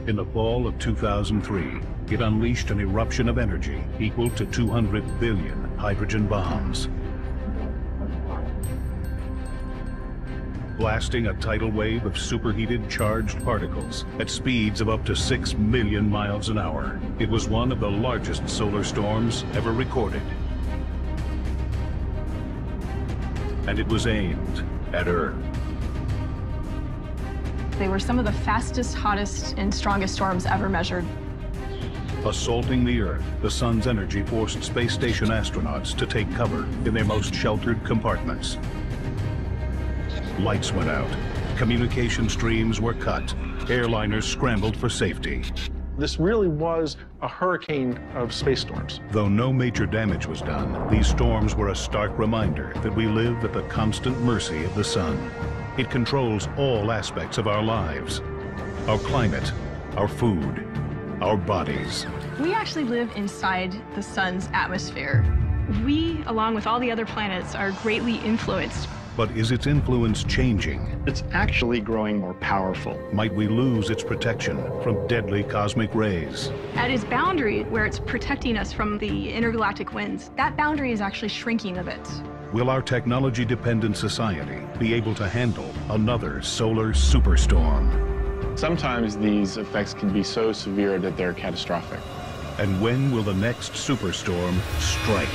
In the fall of 2003, it unleashed an eruption of energy equal to 200 billion hydrogen bombs, blasting a tidal wave of superheated charged particles at speeds of up to 6 million miles an hour. It was one of the largest solar storms ever recorded. And it was aimed at Earth. They were some of the fastest, hottest, and strongest storms ever measured. Assaulting the Earth, the sun's energy forced space station astronauts to take cover in their most sheltered compartments. Lights went out, communication streams were cut, airliners scrambled for safety. This really was a hurricane of space storms. Though no major damage was done, these storms were a stark reminder that we live at the constant mercy of the sun. It controls all aspects of our lives, our climate, our food, our bodies. We actually live inside the sun's atmosphere. We, along with all the other planets, are greatly influenced. But is its influence changing? It's actually growing more powerful. Might we lose its protection from deadly cosmic rays? At its boundary, where it's protecting us from the intergalactic winds, that boundary is actually shrinking a bit. Will our technology-dependent society be able to handle another solar superstorm? Sometimes these effects can be so severe that they're catastrophic. And when will the next superstorm strike?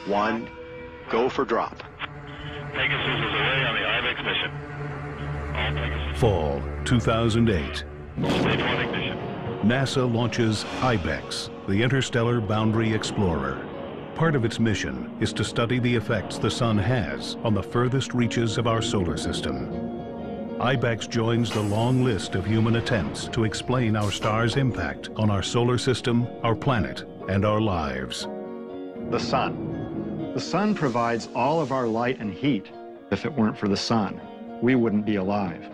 One, go for drop. Pegasus is away on the IBEX mission. All Pegasus. Fall 2008. Stage 1 ignition. NASA launches IBEX, the Interstellar Boundary Explorer. Part of its mission is to study the effects the sun has on the furthest reaches of our solar system. IBEX joins the long list of human attempts to explain our star's impact on our solar system, our planet, and our lives. The sun. The sun provides all of our light and heat. If it weren't for the sun, we wouldn't be alive.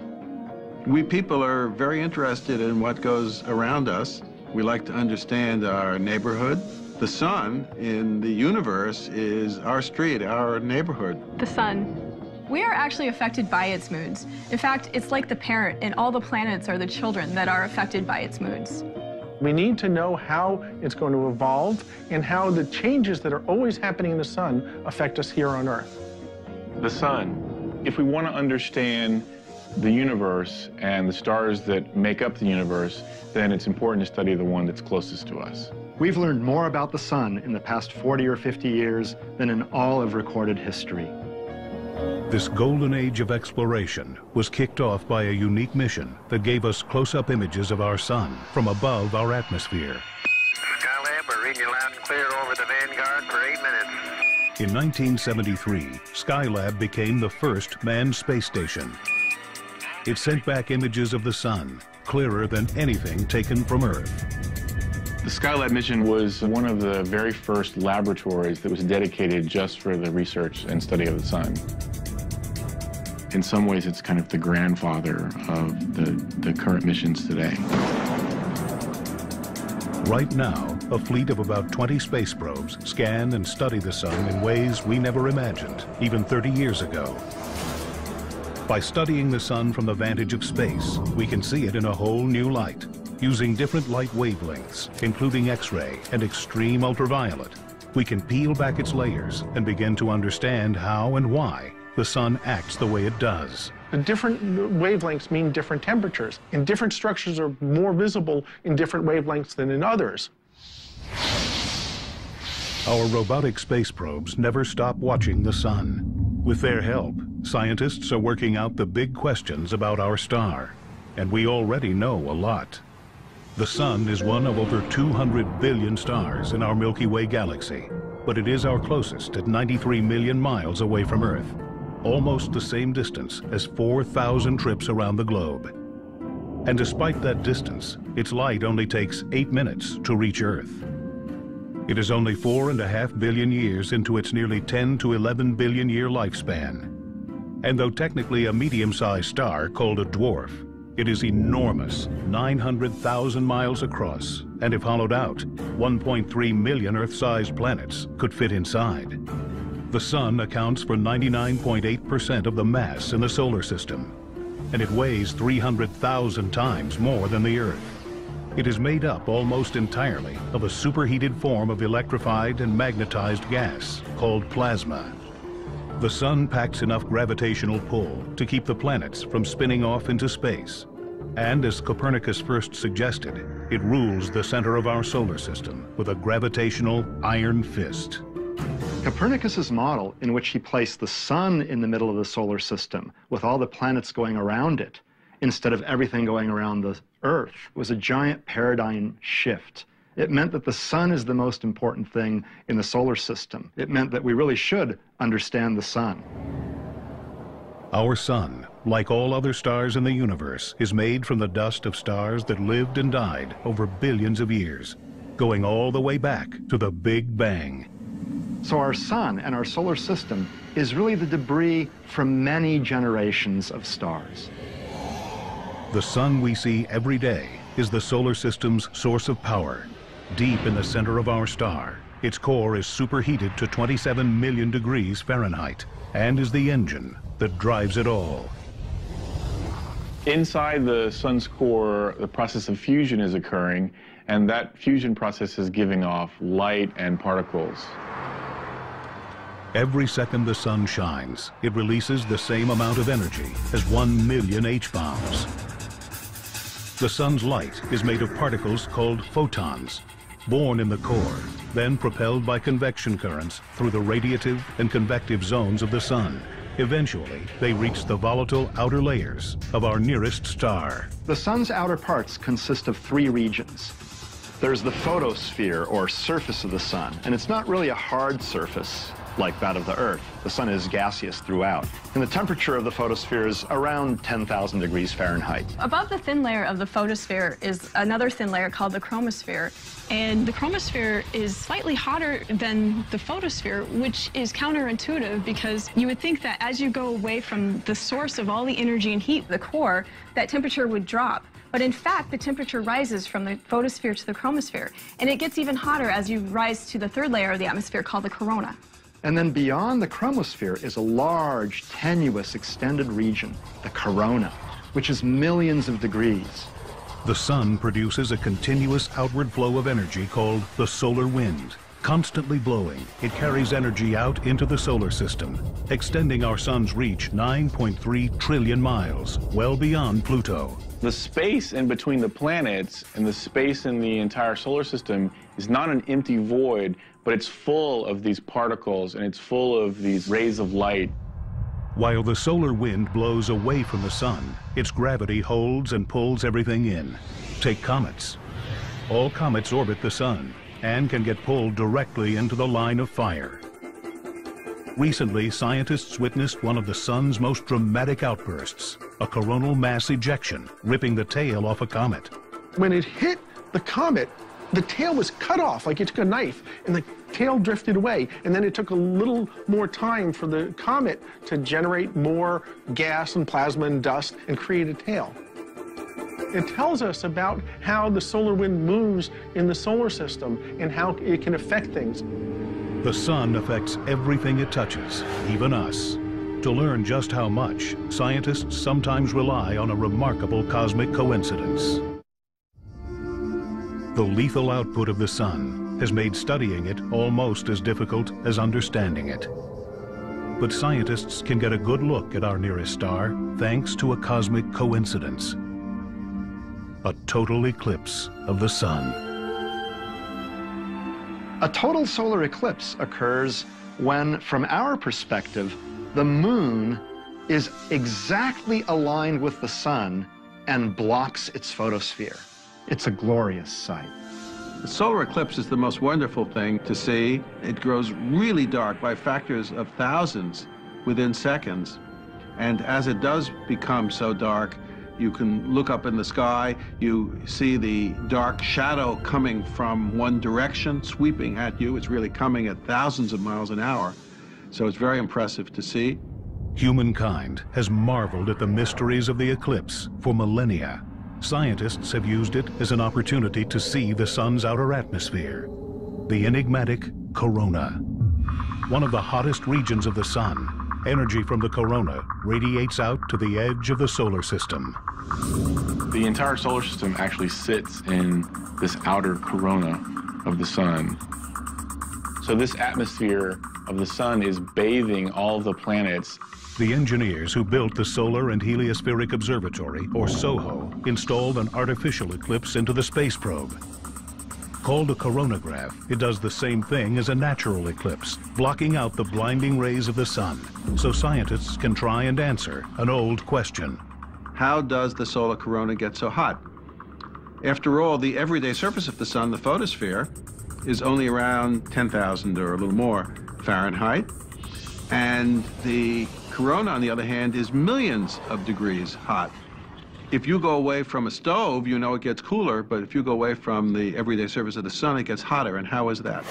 We people are very interested in what goes around us. We like to understand our neighborhood. The sun in the universe is our street, our neighborhood. The sun. We are actually affected by its moods. In fact, it's like the parent, and all the planets are the children that are affected by its moods. We need to know how it's going to evolve and how the changes that are always happening in the sun affect us here on Earth. The sun. If we want to understand the universe and the stars that make up the universe, then it's important to study the one that's closest to us. We've learned more about the sun in the past 40 or 50 years than in all of recorded history. This golden age of exploration was kicked off by a unique mission that gave us close-up images of our sun from above our atmosphere. Skylab, we're reading you loud and clear over the Vanguard for 8 minutes. In 1973, Skylab became the first manned space station. It sent back images of the sun, clearer than anything taken from Earth. The Skylab mission was one of the very first laboratories that was dedicated just for the research and study of the sun. In some ways, it's kind of the grandfather of the current missions today. Right now, a fleet of about 20 space probes scan and study the sun in ways we never imagined, even 30 years ago. By studying the sun from the vantage of space, we can see it in a whole new light, using different light wavelengths, including X-ray and extreme ultraviolet. We can peel back its layers and begin to understand how and why the sun acts the way it does. The different wavelengths mean different temperatures, and different structures are more visible in different wavelengths than in others. Our robotic space probes never stop watching the sun. With their help, scientists are working out the big questions about our star, and we already know a lot. The sun is one of over 200 billion stars in our Milky Way galaxy, but it is our closest at 93 million miles away from Earth, almost the same distance as 4,000 trips around the globe. And despite that distance, its light only takes 8 minutes to reach Earth. It is only 4.5 billion years into its nearly 10 to 11 billion year lifespan. And though technically a medium-sized star called a dwarf, It is enormous, 900,000 miles across, and if hollowed out, 1.3 million Earth-sized planets could fit inside. The Sun accounts for 99.8% of the mass in the solar system, and it weighs 300,000 times more than the Earth. It is made up almost entirely of a superheated form of electrified and magnetized gas called plasma. The Sun packs enough gravitational pull to keep the planets from spinning off into space. And as Copernicus first suggested, it rules the center of our solar system with a gravitational iron fist. Copernicus's model, in which he placed the Sun in the middle of the solar system with all the planets going around it, instead of everything going around the Earth, was a giant paradigm shift. It meant that the Sun is the most important thing in the solar system. It meant that we really should understand the Sun. Our Sun, like all other stars in the universe, is made from the dust of stars that lived and died over billions of years, going all the way back to the Big Bang. So our Sun and our solar system is really the debris from many generations of stars. The Sun we see every day is the solar system's source of power. Deep in the center of our star, its core is superheated to 27 million degrees Fahrenheit and is the engine that drives it all. Inside the Sun's core, the process of fusion is occurring, and that fusion process is giving off light and particles. Every second the Sun shines, it releases the same amount of energy as 1 million H-bombs. The Sun's light is made of particles called photons, born in the core, then propelled by convection currents through the radiative and convective zones of the Sun. Eventually, they reach the volatile outer layers of our nearest star. The Sun's outer parts consist of 3 regions. There's the photosphere, or surface of the Sun, and it's not really a hard surface like that of the Earth. The Sun is gaseous throughout. And the temperature of the photosphere is around 10,000 degrees Fahrenheit. Above the thin layer of the photosphere is another thin layer called the chromosphere. And the chromosphere is slightly hotter than the photosphere, which is counterintuitive because you would think that as you go away from the source of all the energy and heat, the core, that temperature would drop. But in fact, the temperature rises from the photosphere to the chromosphere. And it gets even hotter as you rise to the third layer of the atmosphere called the corona. And then beyond the chromosphere is a large, tenuous, extended region, the corona, which is millions of degrees. The Sun produces a continuous outward flow of energy called the solar wind. Constantly blowing, it carries energy out into the solar system, extending our Sun's reach 9.3 trillion miles, well beyond Pluto. The space in between the planets and the space in the entire solar system is not an empty void, but it's full of these particles and it's full of these rays of light. While the solar wind blows away from the Sun, its gravity holds and pulls everything in. Take comets. All comets orbit the Sun and can get pulled directly into the line of fire. Recently, scientists witnessed one of the Sun's most dramatic outbursts, a coronal mass ejection, ripping the tail off a comet. When it hit the comet, the tail was cut off like you took a knife, and the tail drifted away. And then it took a little more time for the comet to generate more gas and plasma and dust and create a tail. It tells us about how the solar wind moves in the solar system and how it can affect things. The Sun affects everything it touches, even us. To learn just how much, scientists sometimes rely on a remarkable cosmic coincidence. The lethal output of the Sun has made studying it almost as difficult as understanding it. But scientists can get a good look at our nearest star thanks to a cosmic coincidence. A total eclipse of the Sun. A total solar eclipse occurs when, from our perspective, the Moon is exactly aligned with the Sun and blocks its photosphere. It's a glorious sight. The solar eclipse is the most wonderful thing to see. It grows really dark by factors of thousands within seconds. And as it does become so dark, you can look up in the sky, you see the dark shadow coming from one direction, sweeping at you. It's really coming at thousands of miles an hour. So it's very impressive to see. Humankind has marveled at the mysteries of the eclipse for millennia. Scientists have used it as an opportunity to see the sun's outer atmosphere, the enigmatic corona. One of the hottest regions of the sun, energy from the corona radiates out to the edge of the solar system. The entire solar system actually sits in this outer corona of the sun. So this atmosphere of the sun is bathing all the planets. The engineers who built the Solar and Heliospheric Observatory, or SOHO, installed an artificial eclipse into the space probe. Called a coronagraph, it does the same thing as a natural eclipse, blocking out the blinding rays of the sun, so scientists can try and answer an old question. How does the solar corona get so hot? After all, the everyday surface of the sun, the photosphere, is only around 10,000 or a little more Fahrenheit, and the corona, on the other hand, is millions of degrees hot. If you go away from a stove, you know it gets cooler, but if you go away from the everyday surface of the sun, it gets hotter. And how is that?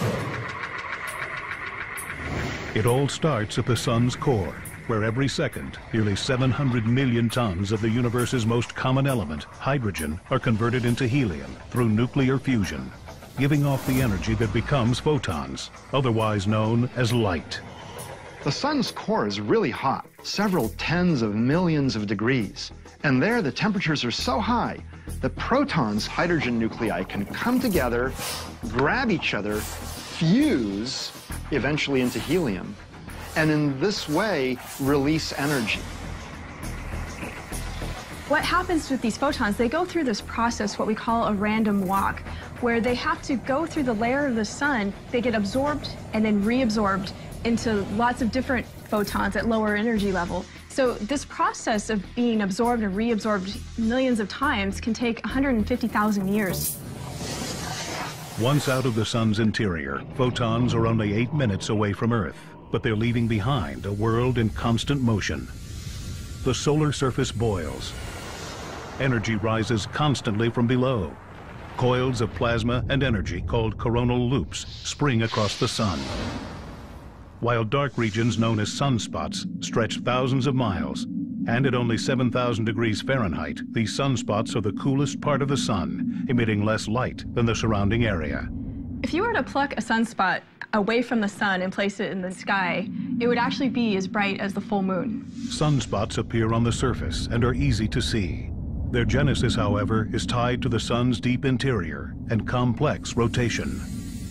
It all starts at the sun's core, where every second, nearly 700 million tons of the universe's most common element, hydrogen, are converted into helium through nuclear fusion, giving off the energy that becomes photons, otherwise known as light. The sun's core is really hot, several tens of millions of degrees. And there, the temperatures are so high that protons, hydrogen nuclei, can come together, grab each other, fuse, eventually into helium, and in this way, release energy. What happens with these photons, they go through this process, what we call a random walk, where they have to go through the layer of the sun, they get absorbed and then reabsorbed into lots of different photons at lower energy level. So this process of being absorbed and reabsorbed millions of times can take 150,000 years. Once out of the sun's interior, photons are only 8 minutes away from Earth, but they're leaving behind a world in constant motion. The solar surface boils. Energy rises constantly from below. Coils of plasma and energy, called coronal loops, spring across the sun. While dark regions known as sunspots stretch thousands of miles, and at only 7,000 degrees Fahrenheit, these sunspots are the coolest part of the sun, emitting less light than the surrounding area. If you were to pluck a sunspot away from the sun and place it in the sky, it would actually be as bright as the full moon. Sunspots appear on the surface and are easy to see. Their genesis, however, is tied to the sun's deep interior and complex rotation.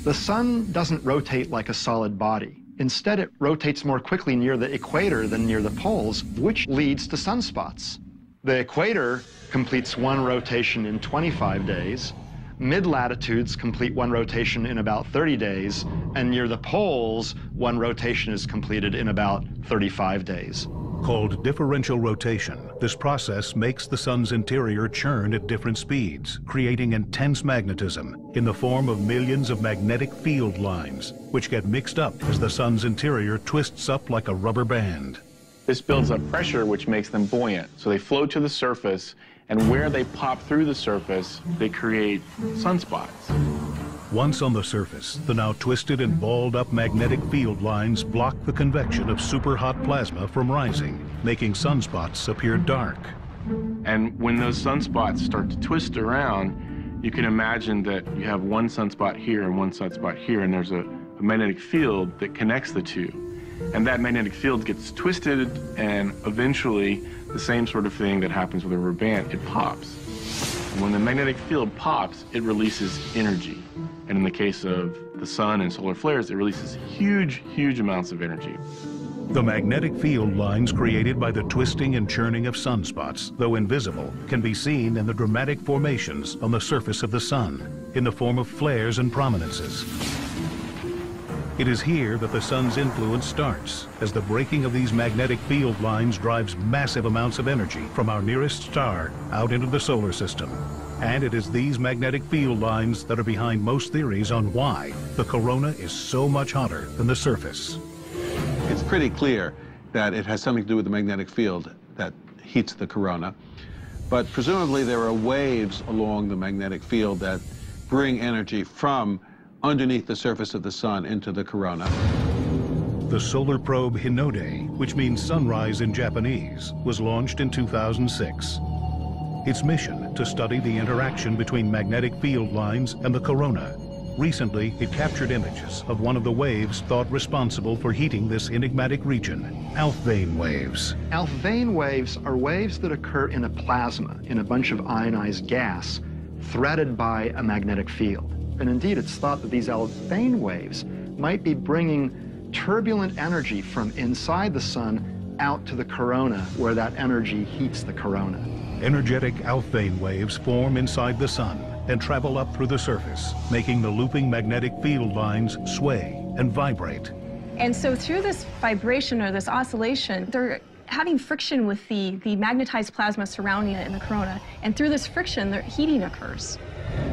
The sun doesn't rotate like a solid body. Instead, it rotates more quickly near the equator than near the poles, which leads to sunspots. The equator completes one rotation in 25 days. Mid-latitudes complete one rotation in about 30 days, and near the poles, one rotation is completed in about 35 days. Called differential rotation, this process makes the sun's interior churn at different speeds, creating intense magnetism in the form of millions of magnetic field lines, which get mixed up as the sun's interior twists up like a rubber band. This builds up pressure, which makes them buoyant. So they float to the surface, and where they pop through the surface, they create sunspots. Once on the surface, the now twisted and balled up magnetic field lines block the convection of superhot plasma from rising, making sunspots appear dark. And when those sunspots start to twist around, you can imagine that you have one sunspot here and one sunspot here, and there's a magnetic field that connects the two. And that magnetic field gets twisted, and eventually the same sort of thing that happens with a rubber band, it pops. And when the magnetic field pops, it releases energy. And in the case of the sun and solar flares, it releases huge, huge amounts of energy. The magnetic field lines created by the twisting and churning of sunspots, though invisible, can be seen in the dramatic formations on the surface of the sun, in the form of flares and prominences. It is here that the sun's influence starts, as the breaking of these magnetic field lines drives massive amounts of energy from our nearest star out into the solar system. And it is these magnetic field lines that are behind most theories on why the corona is so much hotter than the surface. It's pretty clear that it has something to do with the magnetic field that heats the corona. But presumably there are waves along the magnetic field that bring energy from underneath the surface of the sun into the corona. The solar probe Hinode which means sunrise in Japanese, was launched in 2006. Its mission to study the interaction between magnetic field lines and the corona. Recently, it captured images of one of the waves thought responsible for heating this enigmatic region, Alfvén waves. Alfvén waves are waves that occur in a plasma, in a bunch of ionized gas, threaded by a magnetic field. And indeed, it's thought that these Alfvén waves might be bringing turbulent energy from inside the sun out to the corona, where that energy heats the corona. Energetic Alfvén waves form inside the sun and travel up through the surface, making the looping magnetic field lines sway and vibrate. And so through this vibration or this oscillation, they're having friction with the magnetized plasma surrounding it in the corona. And through this friction, the heating occurs.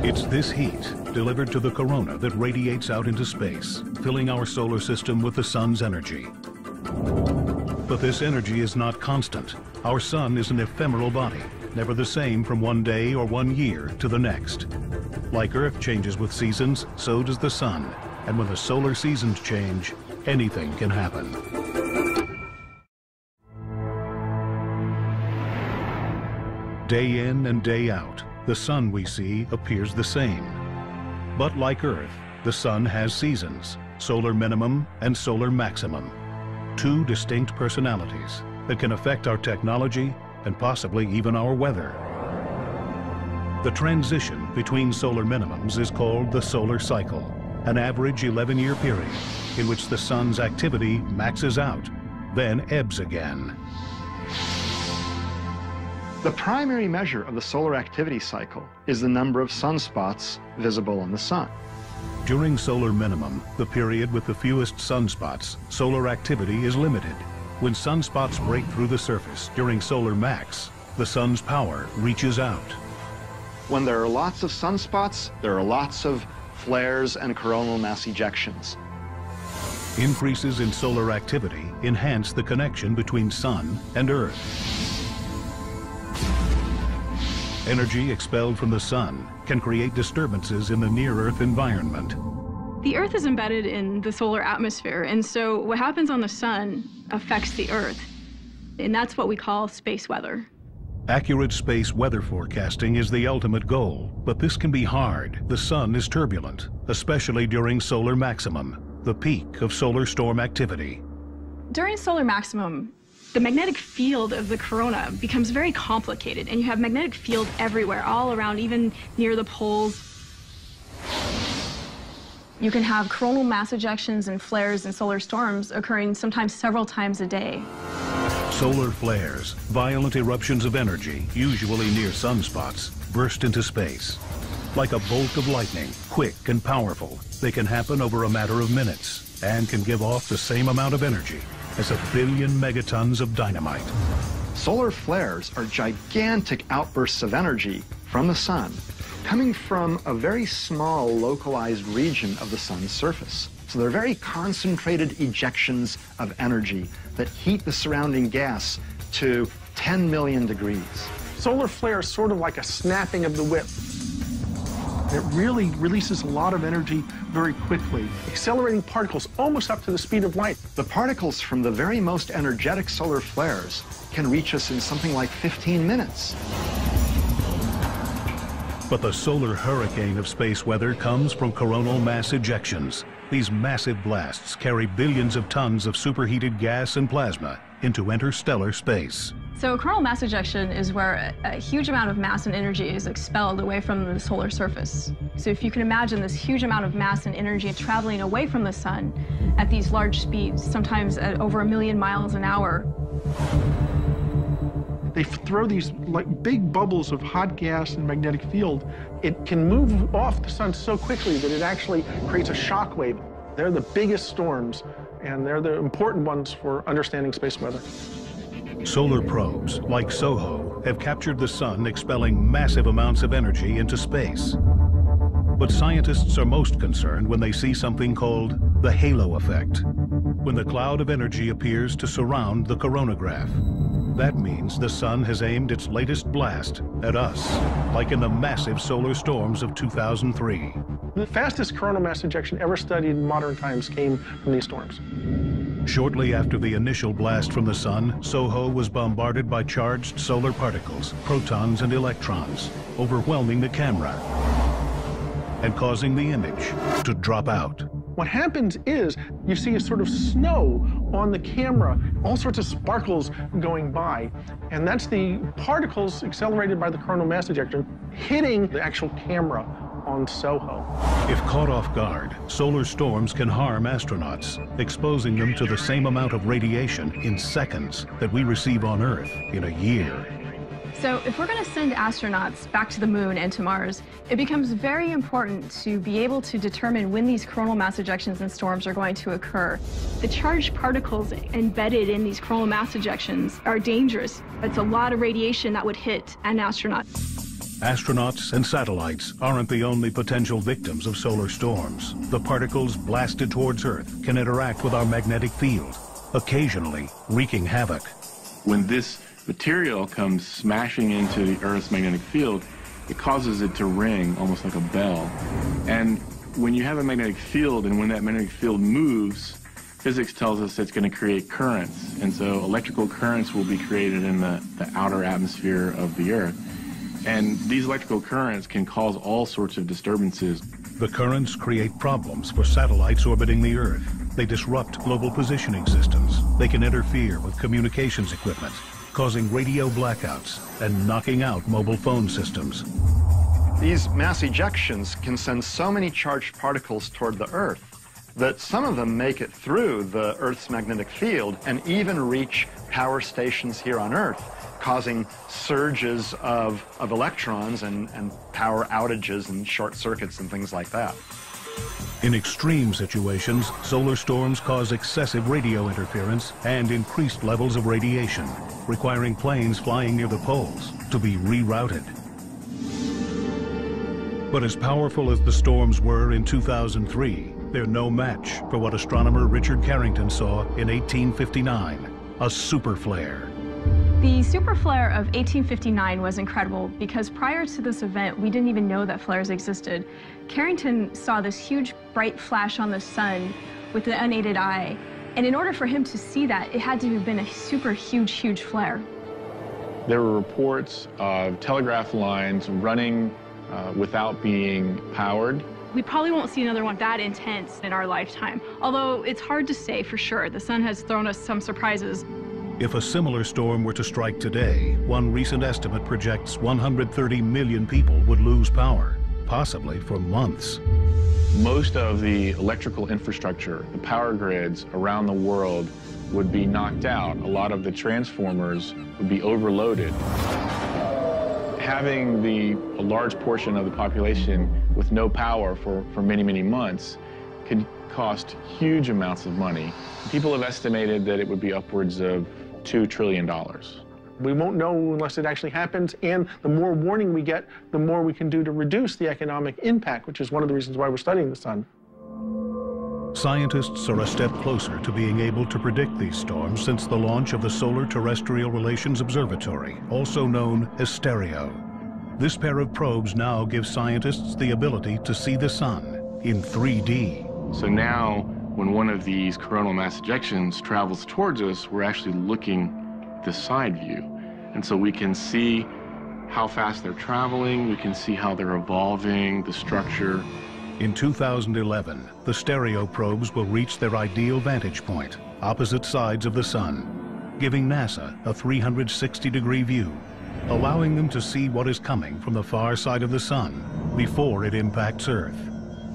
It's this heat delivered to the corona that radiates out into space, filling our solar system with the sun's energy. But this energy is not constant. Our sun is an ephemeral body, never the same from one day or 1 year to the next. Like Earth changes with seasons, so does the sun. And when the solar seasons change, anything can happen. Day in and day out, the sun we see appears the same. But like Earth, the sun has seasons, solar minimum and solar maximum. Two distinct personalities that can affect our technology and possibly even our weather. The transition between solar minimums is called the solar cycle, an average 11-year period in which the sun's activity maxes out, then ebbs again. The primary measure of the solar activity cycle is the number of sunspots visible on the sun. During solar minimum, the period with the fewest sunspots, solar activity is limited. When sunspots break through the surface during solar max, the sun's power reaches out. When there are lots of sunspots, there are lots of flares and coronal mass ejections. Increases in solar activity enhance the connection between sun and Earth. Energy expelled from the sun can create disturbances in the near-Earth environment. The Earth is embedded in the solar atmosphere, and so what happens on the sun affects the Earth. And that's what we call space weather. Accurate space weather forecasting is the ultimate goal, but this can be hard. The sun is turbulent, especially during solar maximum, the peak of solar storm activity. During solar maximum, the magnetic field of the corona becomes very complicated, and you have magnetic field everywhere, all around, even near the poles. You can have coronal mass ejections and flares and solar storms occurring sometimes several times a day. Solar flares, violent eruptions of energy, usually near sunspots, burst into space. Like a bolt of lightning, quick and powerful, they can happen over a matter of minutes and can give off the same amount of energy as 1 billion megatons of dynamite. Solar flares are gigantic outbursts of energy from the sun, coming from a very small localized region of the sun's surface. So they're very concentrated ejections of energy that heat the surrounding gas to 10 million degrees. Solar flare is sort of like a snapping of the whip. It really releases a lot of energy very quickly, accelerating particles almost up to the speed of light. The particles from the very most energetic solar flares can reach us in something like 15 minutes. But the solar hurricane of space weather comes from coronal mass ejections. These massive blasts carry billions of tons of superheated gas and plasma into interstellar space. So coronal mass ejection is where a huge amount of mass and energy is expelled away from the solar surface. So if you can imagine this huge amount of mass and energy traveling away from the sun at these large speeds, sometimes at over 1 million miles an hour. They throw these like big bubbles of hot gas and magnetic field. It can move off the sun so quickly that it actually creates a shock wave. They're the biggest storms, and they're the important ones for understanding space weather. Solar probes, like SOHO, have captured the sun expelling massive amounts of energy into space. But scientists are most concerned when they see something called the halo effect, when the cloud of energy appears to surround the coronagraph. That means the sun has aimed its latest blast at us, like in the massive solar storms of 2003. The fastest coronal mass ejection ever studied in modern times came from these storms. Shortly after the initial blast from the sun, SOHO was bombarded by charged solar particles, protons and electrons, overwhelming the camera and causing the image to drop out. What happens is you see a sort of snow on the camera, all sorts of sparkles going by, and that's the particles accelerated by the coronal mass ejection hitting the actual camera on SOHO. If caught off guard, solar storms can harm astronauts, exposing them to the same amount of radiation in seconds that we receive on Earth in a year. So if we're going to send astronauts back to the moon and to Mars, it becomes very important to be able to determine when these coronal mass ejections and storms are going to occur. The charged particles embedded in these coronal mass ejections are dangerous. It's a lot of radiation that would hit an astronaut. Astronauts and satellites aren't the only potential victims of solar storms. The particles blasted towards Earth can interact with our magnetic field, occasionally wreaking havoc. When this material comes smashing into the Earth's magnetic field, it causes it to ring almost like a bell. And when you have a magnetic field and when that magnetic field moves, physics tells us it's going to create currents. And so electrical currents will be created in the outer atmosphere of the Earth. And these electrical currents can cause all sorts of disturbances. The currents create problems for satellites orbiting the Earth. They disrupt global positioning systems. They can interfere with communications equipment, causing radio blackouts and knocking out mobile phone systems. These mass ejections can send so many charged particles toward the Earth that some of them make it through the Earth's magnetic field and even reach power stations here on Earth, causing surges of electrons and power outages and short circuits and things like that. In extreme situations, solar storms cause excessive radio interference and increased levels of radiation, requiring planes flying near the poles to be rerouted. But as powerful as the storms were in 2003, they're no match for what astronomer Richard Carrington saw in 1859, a super flare. The super flare of 1859 was incredible because prior to this event, we didn't even know that flares existed. Carrington saw this huge bright flash on the sun with the unaided eye. And in order for him to see that, it had to have been a super huge flare. There were reports of telegraph lines running without being powered. We probably won't see another one that intense in our lifetime, although it's hard to say for sure. The sun has thrown us some surprises. If a similar storm were to strike today, one recent estimate projects 130 million people would lose power, possibly for months. Most of the electrical infrastructure, the power grids around the world would be knocked out. A lot of the transformers would be overloaded. Having a large portion of the population with no power for many months could cost huge amounts of money. People have estimated that it would be upwards of $2 trillion. We won't know unless it actually happens, and the more warning we get, the more we can do to reduce the economic impact, which is one of the reasons why we're studying the sun. Scientists are a step closer to being able to predict these storms since the launch of the Solar Terrestrial Relations Observatory, also known as STEREO. This pair of probes now gives scientists the ability to see the sun in 3D. So now, when one of these coronal mass ejections travels towards us, we're actually looking at the side view. And so we can see how fast they're traveling, we can see how they're evolving, the structure. In 2011, the STEREO probes will reach their ideal vantage point, opposite sides of the sun, giving NASA a 360-degree view, allowing them to see what is coming from the far side of the sun before it impacts Earth.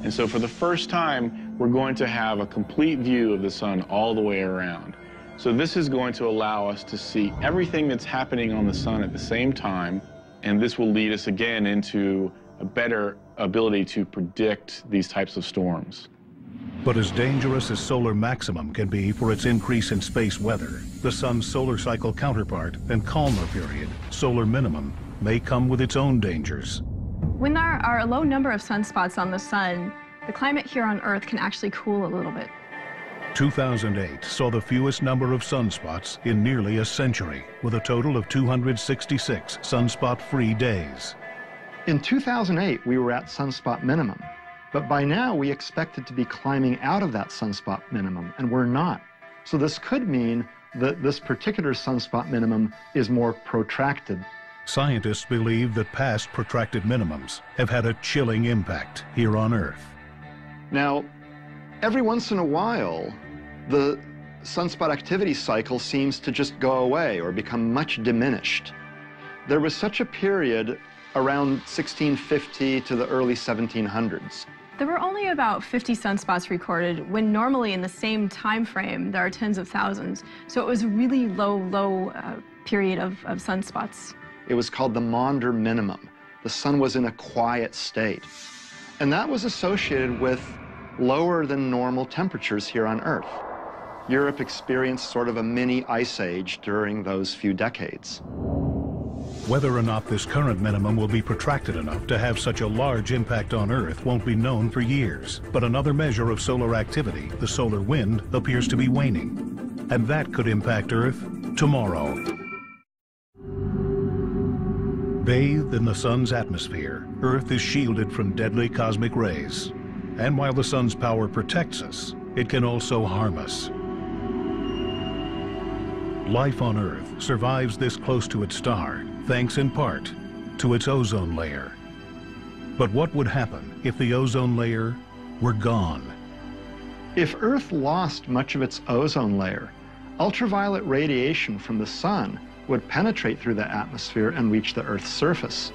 And so for the first time, we're going to have a complete view of the sun all the way around. So this is going to allow us to see everything that's happening on the sun at the same time, and this will lead us again into a better ability to predict these types of storms. But as dangerous as solar maximum can be for its increase in space weather, the sun's solar cycle counterpart and calmer period, solar minimum, may come with its own dangers. When there are a low number of sunspots on the sun, the climate here on Earth can actually cool a little bit. 2008 saw the fewest number of sunspots in nearly a century, with a total of 266 sunspot-free days. In 2008, we were at sunspot minimum, but by now we expected to be climbing out of that sunspot minimum, and we're not. So this could mean that this particular sunspot minimum is more protracted. Scientists believe that past protracted minimums have had a chilling impact here on Earth. Now, every once in a while, the sunspot activity cycle seems to just go away or become much diminished. There was such a period around 1650 to the early 1700s. There were only about 50 sunspots recorded, when normally in the same time frame there are tens of thousands. So it was a really low period of sunspots. It was called the Maunder minimum. The sun was in a quiet state. And that was associated with lower than normal temperatures here on Earth. Europe experienced sort of a mini ice age during those few decades. Whether or not this current minimum will be protracted enough to have such a large impact on Earth won't be known for years. But another measure of solar activity, the solar wind, appears to be waning. And that could impact Earth tomorrow. Bathed in the sun's atmosphere, Earth is shielded from deadly cosmic rays. And while the sun's power protects us, it can also harm us. Life on Earth survives this close to its star, thanks in part to its ozone layer. But what would happen if the ozone layer were gone? If Earth lost much of its ozone layer, ultraviolet radiation from the sun would penetrate through the atmosphere and reach the Earth's surface.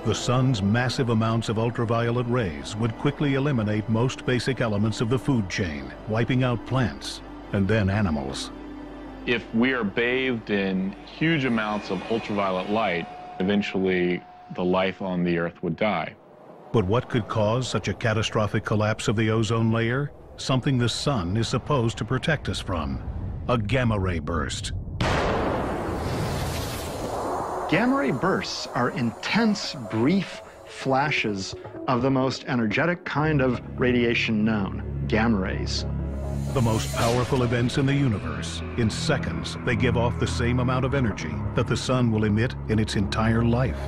The sun's massive amounts of ultraviolet rays would quickly eliminate most basic elements of the food chain, wiping out plants and then animals. If we are bathed in huge amounts of ultraviolet light, eventually the life on the Earth would die. But what could cause such a catastrophic collapse of the ozone layer? Something the sun is supposed to protect us from: a gamma ray burst. Gamma ray bursts are intense, brief flashes of the most energetic kind of radiation known, gamma rays. The most powerful events in the universe. In seconds, they give off the same amount of energy that the sun will emit in its entire life.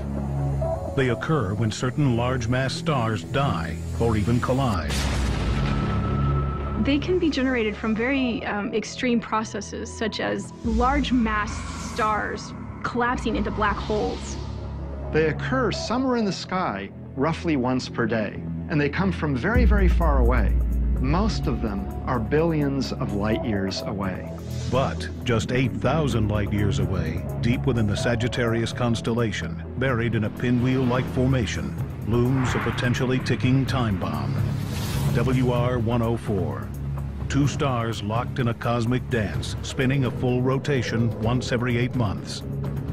They occur when certain large mass stars die or even collide. They can be generated from very extreme processes, such as large mass stars collapsing into black holes. They occur somewhere in the sky roughly once per day, and they come from very, very far away. Most of them are billions of light years away. But just 8,000 light years away, deep within the Sagittarius constellation, buried in a pinwheel-like formation, looms a potentially ticking time bomb. WR-104. Two stars locked in a cosmic dance, spinning a full rotation once every 8 months.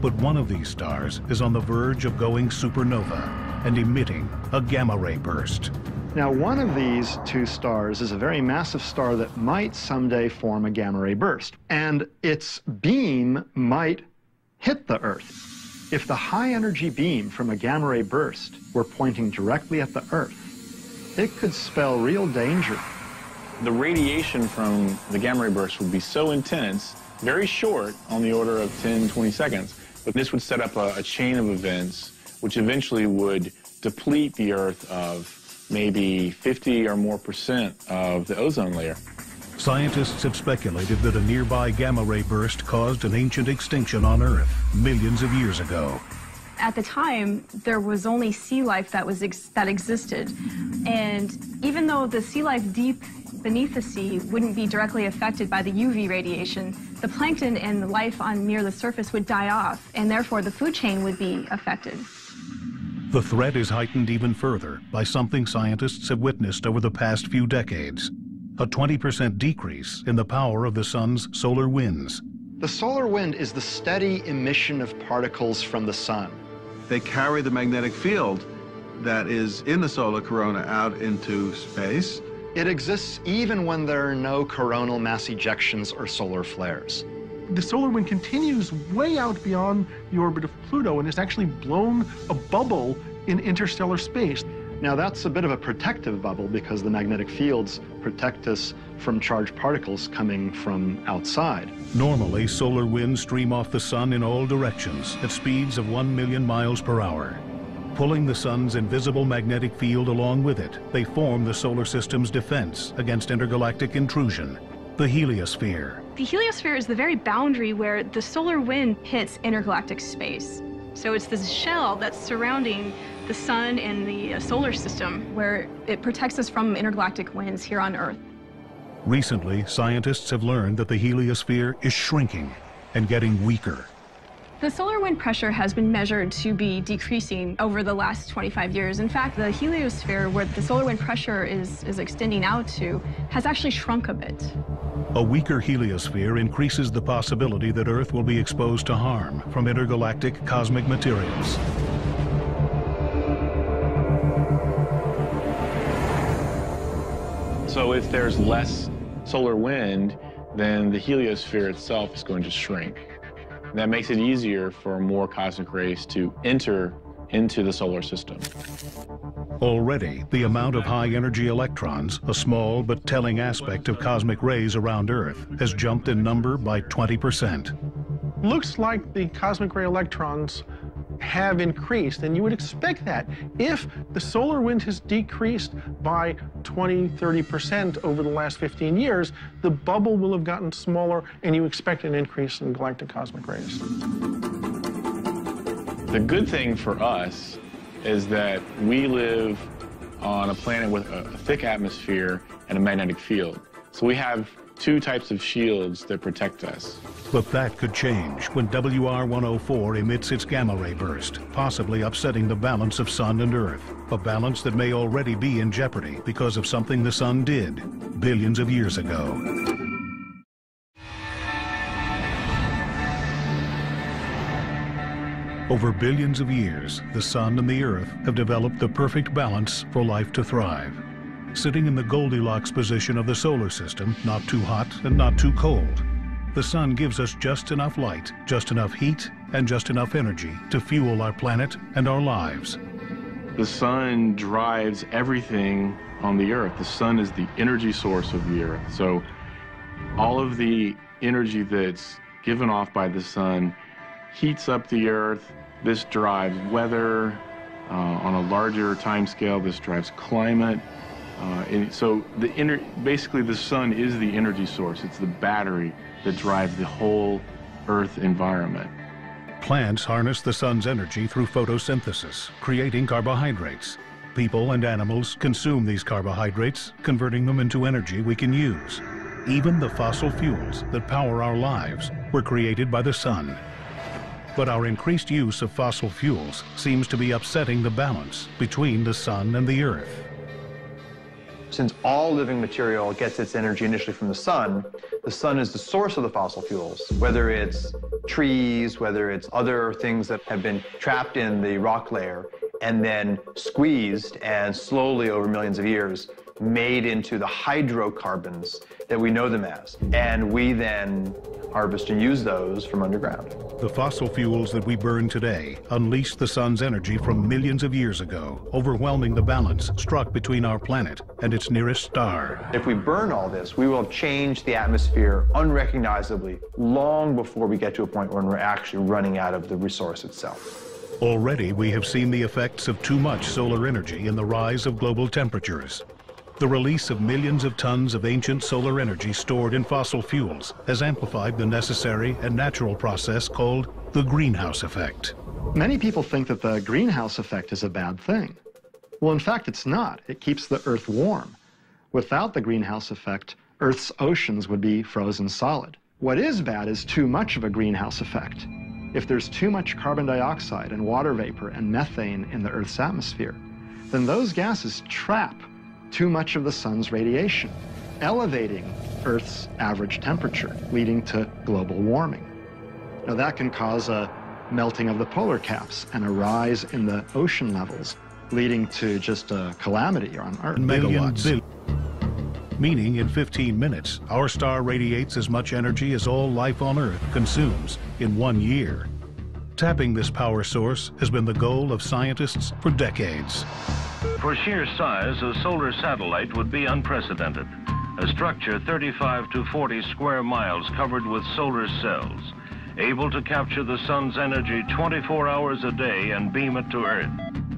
But one of these stars is on the verge of going supernova and emitting a gamma ray burst. Now, one of these two stars is a very massive star that might someday form a gamma ray burst, and its beam might hit the Earth. If the high-energy beam from a gamma ray burst were pointing directly at the Earth, it could spell real danger. The radiation from the gamma ray burst would be so intense, very short, on the order of 10, 20 seconds, but this would set up a chain of events which eventually would deplete the Earth of maybe 50 or more % of the ozone layer. Scientists have speculated that a nearby gamma ray burst caused an ancient extinction on Earth millions of years ago. At the time, there was only sea life that existed. And even though the sea life deep beneath the sea wouldn't be directly affected by the UV radiation, the plankton and the life on near the surface would die off, and therefore the food chain would be affected. The threat is heightened even further by something scientists have witnessed over the past few decades: a 20% decrease in the power of the sun's solar winds. The solar wind is the steady emission of particles from the sun. They carry the magnetic field that is in the solar corona out into space. It exists even when there are no coronal mass ejections or solar flares. The solar wind continues way out beyond the orbit of Pluto and has actually blown a bubble in interstellar space. Now, that's a bit of a protective bubble because the magnetic fields protect us from charged particles coming from outside. Normally, solar winds stream off the sun in all directions at speeds of 1 million miles per hour. Pulling the sun's invisible magnetic field along with it, they form the solar system's defense against intergalactic intrusion. the heliosphere. The heliosphere is the very boundary where the solar wind hits intergalactic space. So it's this shell that's surrounding the sun and the solar system where it protects us from intergalactic winds here on Earth. Recently, scientists have learned that the heliosphere is shrinking and getting weaker. The solar wind pressure has been measured to be decreasing over the last 25 years. In fact, the heliosphere, where the solar wind pressure is extending out to, has actually shrunk a bit. A weaker heliosphere increases the possibility that Earth will be exposed to harm from intergalactic cosmic materials. So if there's less solar wind, then the heliosphere itself is going to shrink. That makes it easier for more cosmic rays to enter into the solar system. Already, the amount of high-energy electrons, a small but telling aspect of cosmic rays around Earth, has jumped in number by 20%. Looks like the cosmic ray electrons have increased, and you would expect that. If the solar wind has decreased by 20–30% over the last 15 years, the bubble will have gotten smaller, and you expect an increase in galactic cosmic rays. The good thing for us is that we live on a planet with a thick atmosphere and a magnetic field. So we have two types of shields that protect us. But that could change when WR104 emits its gamma-ray burst, possibly upsetting the balance of Sun and Earth, a balance that may already be in jeopardy because of something the Sun did billions of years ago. Over billions of years, the Sun and the Earth have developed the perfect balance for life to thrive. Sitting in the Goldilocks position of the solar system, not too hot and not too cold. The Sun gives us just enough light, just enough heat, and just enough energy to fuel our planet and our lives. The Sun drives everything on the Earth. The Sun is the energy source of the Earth. So all of the energy that's given off by the Sun heats up the Earth. This drives weather. On a larger time scale, this drives climate. So basically the Sun is the energy source. It's the battery that drives the whole Earth environment. Plants harness the Sun's energy through photosynthesis, creating carbohydrates. People and animals consume these carbohydrates, converting them into energy we can use. Even the fossil fuels that power our lives were created by the Sun. But our increased use of fossil fuels seems to be upsetting the balance between the Sun and the Earth. Since all living material gets its energy initially from the Sun is the source of the fossil fuels, whether it's trees, whether it's other things that have been trapped in the rock layer and then squeezed and slowly over millions of years made into the hydrocarbons that we know them as. And we then harvest and use those from underground. The fossil fuels that we burn today unleash the Sun's energy from millions of years ago, overwhelming the balance struck between our planet and its nearest star. If we burn all this, we will change the atmosphere unrecognizably long before we get to a point when we're actually running out of the resource itself. Already, we have seen the effects of too much solar energy in the rise of global temperatures. The release of millions of tons of ancient solar energy stored in fossil fuels has amplified the necessary and natural process called the greenhouse effect. Many people think that the greenhouse effect is a bad thing. Well, in fact, it's not. It keeps the Earth warm. Without the greenhouse effect, Earth's oceans would be frozen solid. What is bad is too much of a greenhouse effect. If there's too much carbon dioxide and water vapor and methane in the Earth's atmosphere, then those gases trap too much of the Sun's radiation, elevating Earth's average temperature, leading to global warming. Now that can cause a melting of the polar caps and a rise in the ocean levels, leading to just a calamity on Earth. Megawatts. Meaning in 15 minutes, our star radiates as much energy as all life on Earth consumes in 1 year. Tapping this power source has been the goal of scientists for decades. For sheer size, a solar satellite would be unprecedented. A structure 35 to 40 square miles covered with solar cells, able to capture the Sun's energy 24 hours a day and beam it to Earth.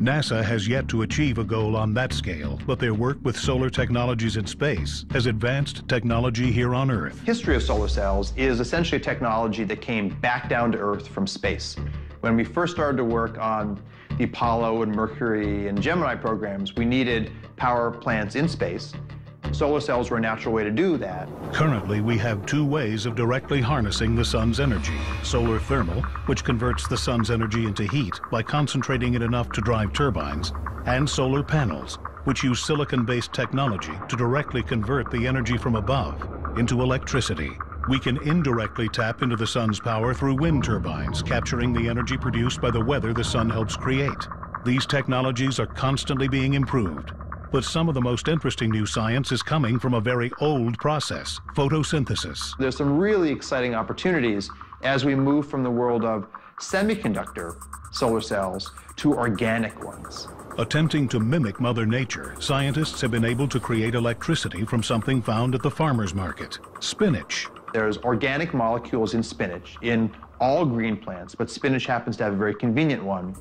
NASA has yet to achieve a goal on that scale, but their work with solar technologies in space has advanced technology here on Earth. History of solar cells is essentially a technology that came back down to Earth from space. When we first started to work on the Apollo and Mercury and Gemini programs, we needed power plants in space. Solar cells were a natural way to do that. Currently, we have two ways of directly harnessing the sun's energy: solar thermal, which converts the sun's energy into heat by concentrating it enough to drive turbines, and solar panels, which use silicon-based technology to directly convert the energy from above into electricity. We can indirectly tap into the sun's power through wind turbines, capturing the energy produced by the weather the sun helps create. These technologies are constantly being improved. But some of the most interesting new science is coming from a very old process: photosynthesis. There's some really exciting opportunities as we move from the world of semiconductor solar cells to organic ones. Attempting to mimic Mother Nature, scientists have been able to create electricity from something found at the farmer's market: spinach. There's organic molecules in spinach, in all green plants, but spinach happens to have a very convenient one,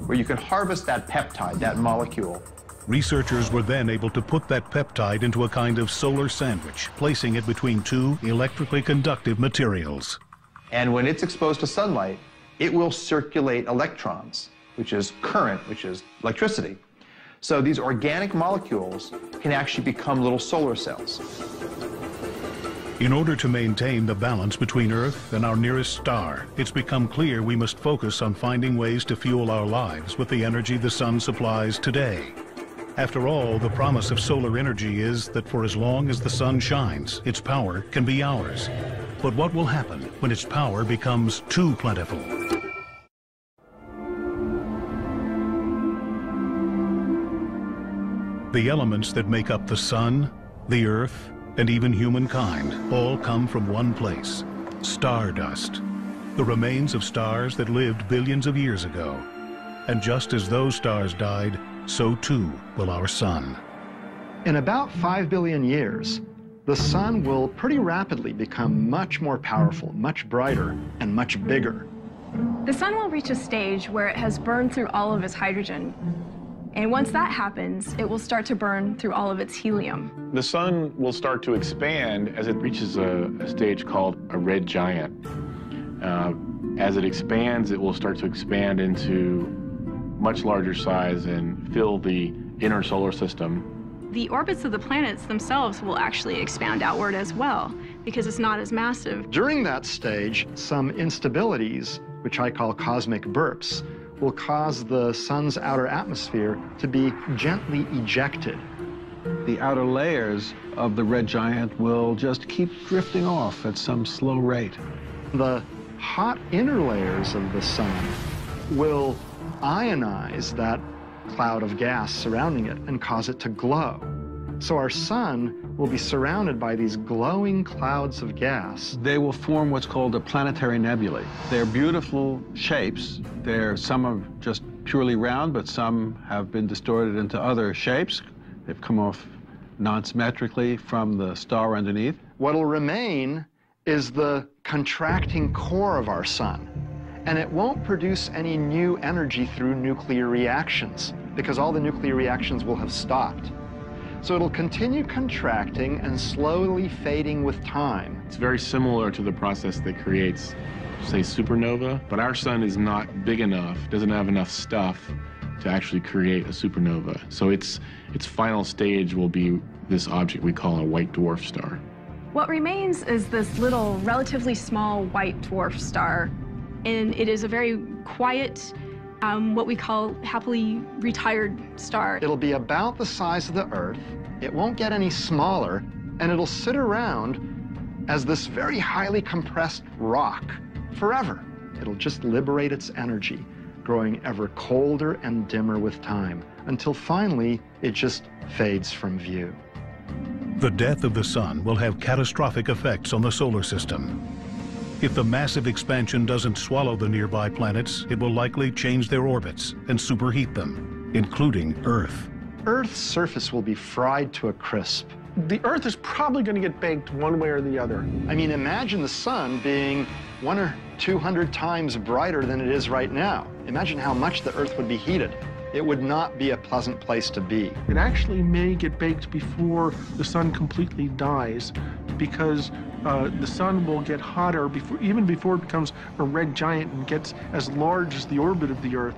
where you can harvest that peptide, that molecule. Researchers were then able to put that peptide into a kind of solar sandwich, placing it between two electrically conductive materials. And when it's exposed to sunlight, it will circulate electrons, which is current, which is electricity. So these organic molecules can actually become little solar cells. In order to maintain the balance between Earth and our nearest star, it's become clear we must focus on finding ways to fuel our lives with the energy the sun supplies today. After all, the promise of solar energy is that for as long as the sun shines, its power can be ours. But what will happen when its power becomes too plentiful? The elements that make up the sun, the earth, and even humankind all come from one place: stardust. The remains of stars that lived billions of years ago. And just as those stars died, so too will our sun. In about 5 billion years, the sun will pretty rapidly become much more powerful, much brighter, and much bigger. The sun will reach a stage where it has burned through all of its hydrogen. And once that happens, it will start to burn through all of its helium. The sun will start to expand as it reaches a stage called a red giant. As it expands, it will start to expand into much larger size and fill the inner solar system. The orbits of the planets themselves will actually expand outward as well, because it's not as massive. During that stage, some instabilities, which I call cosmic burps, will cause the sun's outer atmosphere to be gently ejected. The outer layers of the red giant will just keep drifting off at some slow rate. The hot inner layers of the sun will ionize that cloud of gas surrounding it and cause it to glow. So our sun will be surrounded by these glowing clouds of gas. They will form what's called a planetary nebulae. They're beautiful shapes. Some are just purely round, but some have been distorted into other shapes. They've come off non-symmetrically from the star underneath. What'll remain is the contracting core of our sun. And it won't produce any new energy through nuclear reactions, because all the nuclear reactions will have stopped. So it'll continue contracting and slowly fading with time. It's very similar to the process that creates, say, supernova, but our sun is not big enough, doesn't have enough stuff to actually create a supernova. So its final stage will be this object we call a white dwarf star. What remains is this little, relatively small white dwarf star. And it is a very quiet, what we call happily retired star. It'll be about the size of the Earth, it won't get any smaller, and it'll sit around as this very highly compressed rock forever. It'll just liberate its energy, growing ever colder and dimmer with time, until finally it just fades from view. The death of the sun will have catastrophic effects on the solar system. If the massive expansion doesn't swallow the nearby planets, it will likely change their orbits and superheat them, including Earth. Earth's surface will be fried to a crisp. The Earth is probably going to get baked one way or the other. I mean, imagine the sun being 100 or 200 times brighter than it is right now. Imagine how much the Earth would be heated. it would not be a pleasant place to be. It actually may get baked before the sun completely dies, because the sun will get hotter even before it becomes a red giant and gets as large as the orbit of the Earth.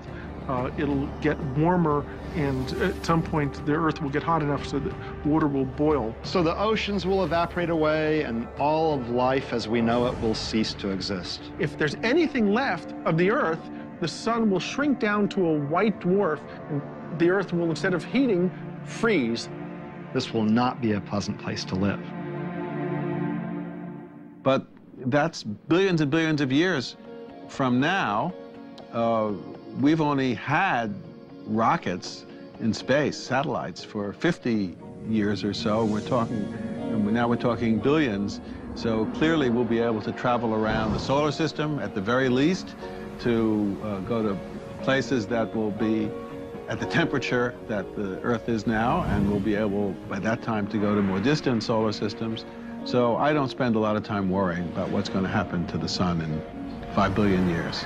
It'll get warmer, and at some point the Earth will get hot enough so that water will boil. So the oceans will evaporate away, and all of life as we know it will cease to exist. If there's anything left of the Earth, the sun will shrink down to a white dwarf, and the Earth will, instead of heating, freeze. This will not be a pleasant place to live. But that's billions and billions of years from now. We've only had rockets in space, satellites, for 50 years or so. Now we're talking billions. So clearly we'll be able to travel around the solar system at the very least, to go to places that will be at the temperature that the Earth is now, and we'll be able by that time to go to more distant solar systems. So I don't spend a lot of time worrying about what's going to happen to the sun in 5 billion years.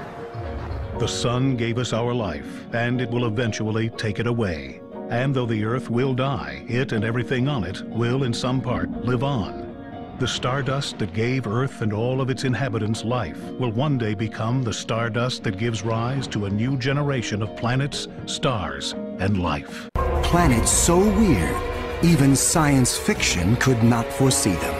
The sun gave us our life, and it will eventually take it away. And though the Earth will die, it and everything on it will in some part live on. The stardust that gave Earth and all of its inhabitants life will one day become the stardust that gives rise to a new generation of planets, stars, and life. Planets so weird, even science fiction could not foresee them.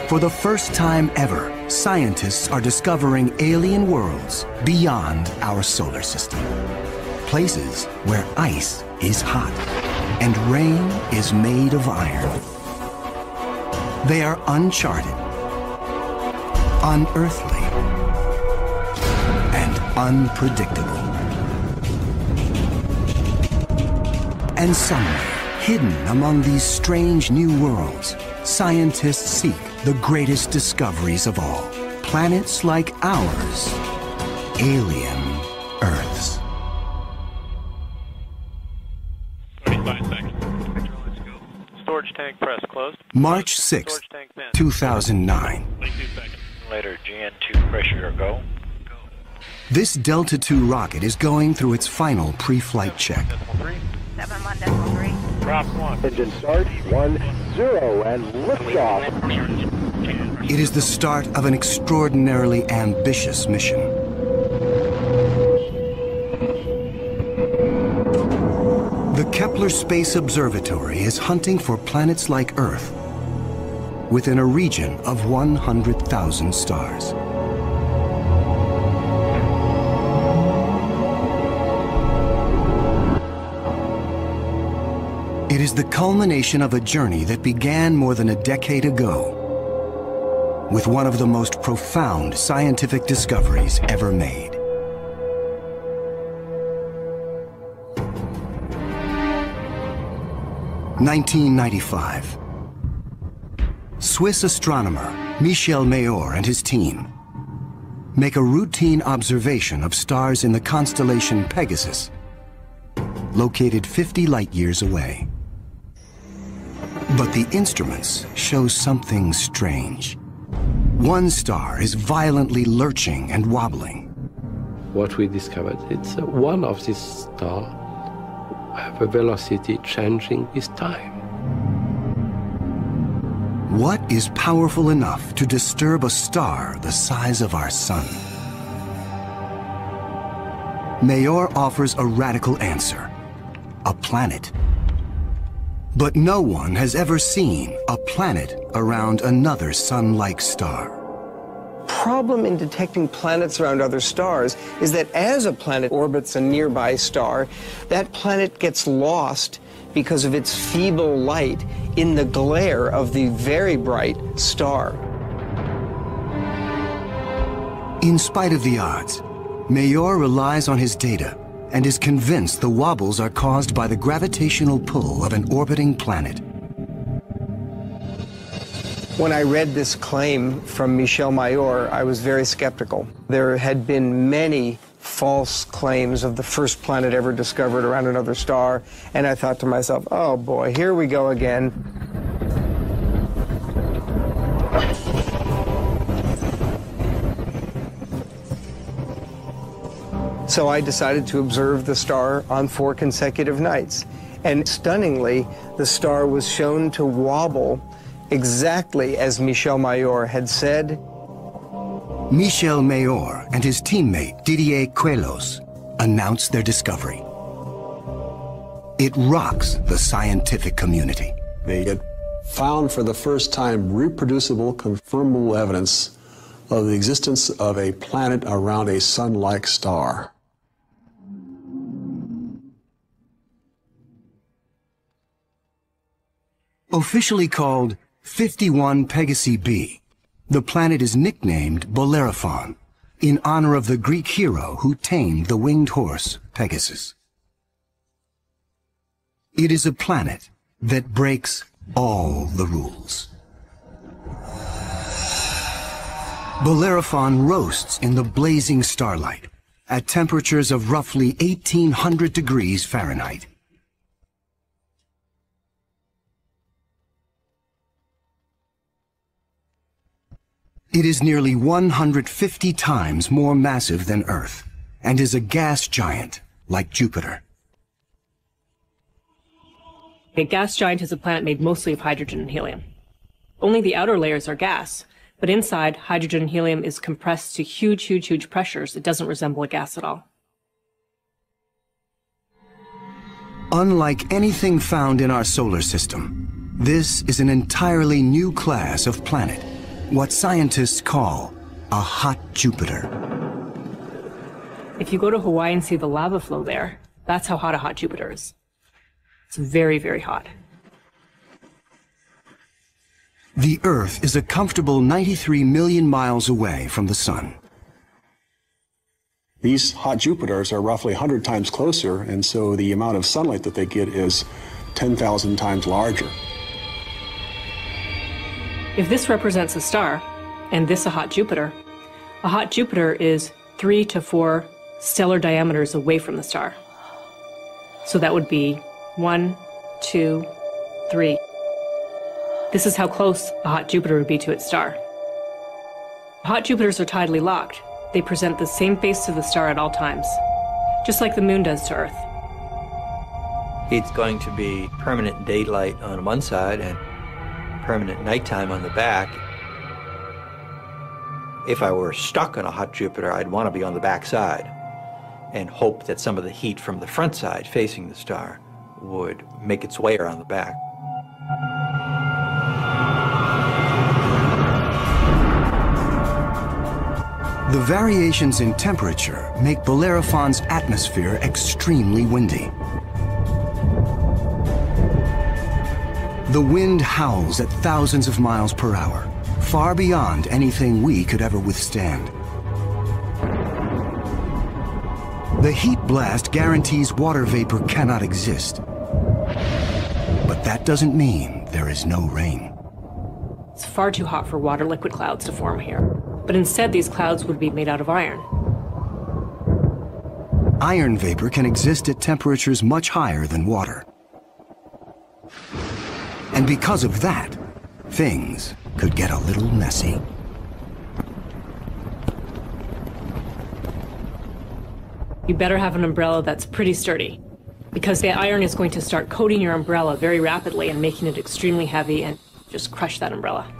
For the first time ever, scientists are discovering alien worlds beyond our solar system. Places where ice is hot and rain is made of iron. They are uncharted, unearthly, and unpredictable. And somewhere, hidden among these strange new worlds, scientists seek the greatest discoveries of all. Planets like ours, alien Earths. 35 seconds. Storage tank press closed. March 6, 2009. 22 seconds. Later, GN2 pressure go. This Delta II rocket is going through its final pre-flight check. 7.1.3. Drop 1. Engine start, 1, 0, and liftoff. It is the start of an extraordinarily ambitious mission. The Kepler Space Observatory is hunting for planets like Earth within a region of 100,000 stars. It is the culmination of a journey that began more than a decade ago with one of the most profound scientific discoveries ever made. (1995). Swiss astronomer Michel Mayor and his team make a routine observation of stars in the constellation Pegasus, located 50 light-years away. But the instruments show something strange. One star is violently lurching and wobbling. What we discovered, it's one of these stars have a velocity changing with time. What is powerful enough to disturb a star the size of our sun? Mayor offers a radical answer: a planet. But no one has ever seen a planet around another sun-like star. Problem in detecting planets around other stars is that as a planet orbits a nearby star, that planet gets lost because of its feeble light in the glare of the very bright star. In spite of the odds, Mayor relies on his data and is convinced the wobbles are caused by the gravitational pull of an orbiting planet. When I read this claim from Michel Mayor, I was very skeptical. There had been many false claims of the first planet ever discovered around another star, and I thought to myself, oh boy, here we go again. So I decided to observe the star on 4 consecutive nights. And stunningly, the star was shown to wobble exactly as Michel Mayor had said. Michel Mayor and his teammate Didier Queloz announced their discovery. It rocks the scientific community. They had found for the first time reproducible, confirmable evidence of the existence of a planet around a sun-like star. Officially called 51 Pegasi b, the planet is nicknamed Bellerophon in honor of the Greek hero who tamed the winged horse Pegasus. It is a planet that breaks all the rules. Bellerophon roasts in the blazing starlight at temperatures of roughly 1800 degrees Fahrenheit. It is nearly 150 times more massive than Earth and is a gas giant like Jupiter. A gas giant is a planet made mostly of hydrogen and helium. Only the outer layers are gas, but inside, hydrogen and helium is compressed to huge, huge, huge pressures. It doesn't resemble a gas at all. Unlike anything found in our solar system, this is an entirely new class of planet, what scientists call a hot Jupiter. If you go to Hawaii and see the lava flow there, that's how hot a hot Jupiter is. It's very, very hot. The Earth is a comfortable 93 million miles away from the Sun. These hot Jupiters are roughly 100 times closer, and so the amount of sunlight that they get is 10,000 times larger. If this represents a star, and this a hot Jupiter is 3 to 4 stellar diameters away from the star. So that would be 1, 2, 3. This is how close a hot Jupiter would be to its star. Hot Jupiters are tidally locked. They present the same face to the star at all times, just like the moon does to Earth. It's going to be permanent daylight on one side and permanent nighttime on the back. If I were stuck on a hot Jupiter, I'd want to be on the back side and hope that some of the heat from the front side facing the star would make its way around the back. The variations in temperature make Bellerophon's atmosphere extremely windy. The wind howls at thousands of miles per hour, far beyond anything we could ever withstand. The heat blast guarantees water vapor cannot exist. But that doesn't mean there is no rain. It's far too hot for water liquid clouds to form here. But instead, these clouds would be made out of iron. Iron vapor can exist at temperatures much higher than water. And because of that, things could get a little messy. You better have an umbrella that's pretty sturdy, because the iron is going to start coating your umbrella very rapidly and making it extremely heavy and just crush that umbrella.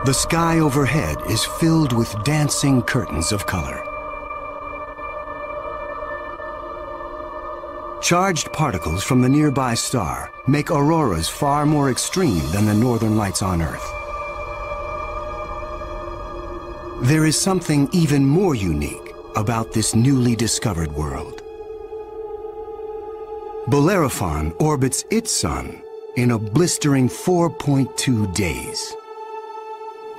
The sky overhead is filled with dancing curtains of color. Charged particles from the nearby star make auroras far more extreme than the northern lights on Earth. There is something even more unique about this newly discovered world. Bellerophon orbits its sun in a blistering 4.2 days.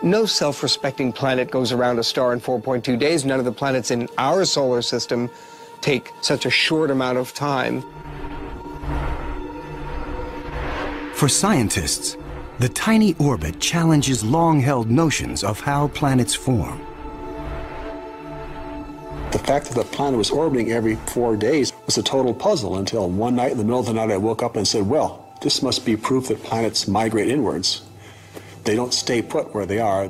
No self-respecting planet goes around a star in 4.2 days. None of the planets in our solar system take such a short amount of time. For scientists, the tiny orbit challenges long-held notions of how planets form. The fact that the planet was orbiting every 4 days was a total puzzle until one night in the middle of the night I woke up and said, well, this must be proof that planets migrate inwards. They don't stay put where they are.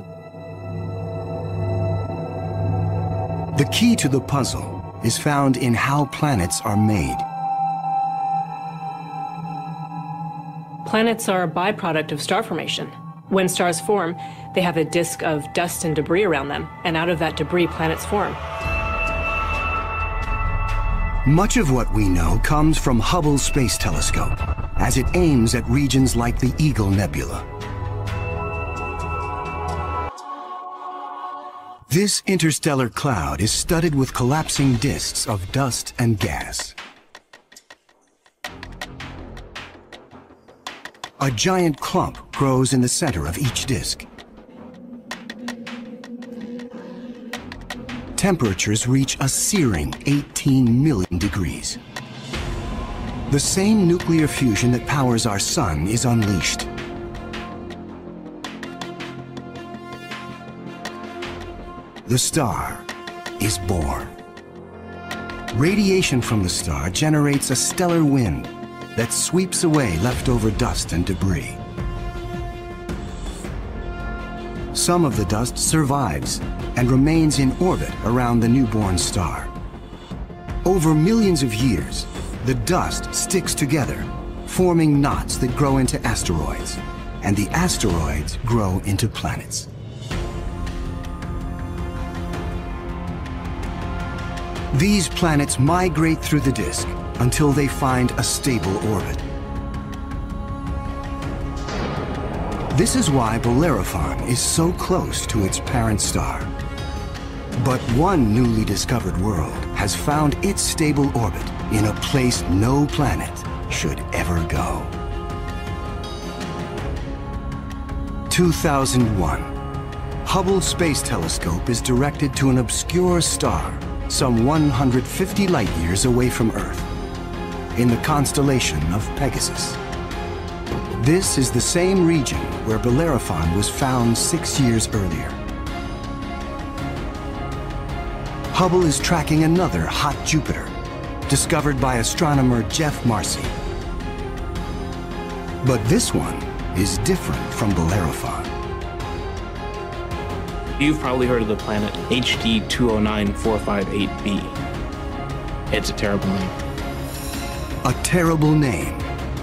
The key to the puzzle is found in how planets are made. Planets are a byproduct of star formation. When stars form, they have a disk of dust and debris around them, and out of that debris, planets form. Much of what we know comes from Hubble's Space Telescope, as it aims at regions like the Eagle Nebula. This interstellar cloud is studded with collapsing disks of dust and gas. A giant clump grows in the center of each disk. Temperatures reach a searing 18 million degrees. The same nuclear fusion that powers our sun is unleashed. The star is born. Radiation from the star generates a stellar wind that sweeps away leftover dust and debris. Some of the dust survives and remains in orbit around the newborn star. Over millions of years, the dust sticks together, forming knots that grow into asteroids, and the asteroids grow into planets. These planets migrate through the disk until they find a stable orbit. This is why Bellerophon is so close to its parent star. But one newly discovered world has found its stable orbit in a place no planet should ever go. 2001. Hubble Space Telescope is directed to an obscure star some 150 light-years away from Earth, in the constellation of Pegasus. This is the same region where Bellerophon was found 6 years earlier. Hubble is tracking another hot Jupiter, discovered by astronomer Jeff Marcy. But this one is different from Bellerophon. You've probably heard of the planet HD 209458b. It's a terrible name. A terrible name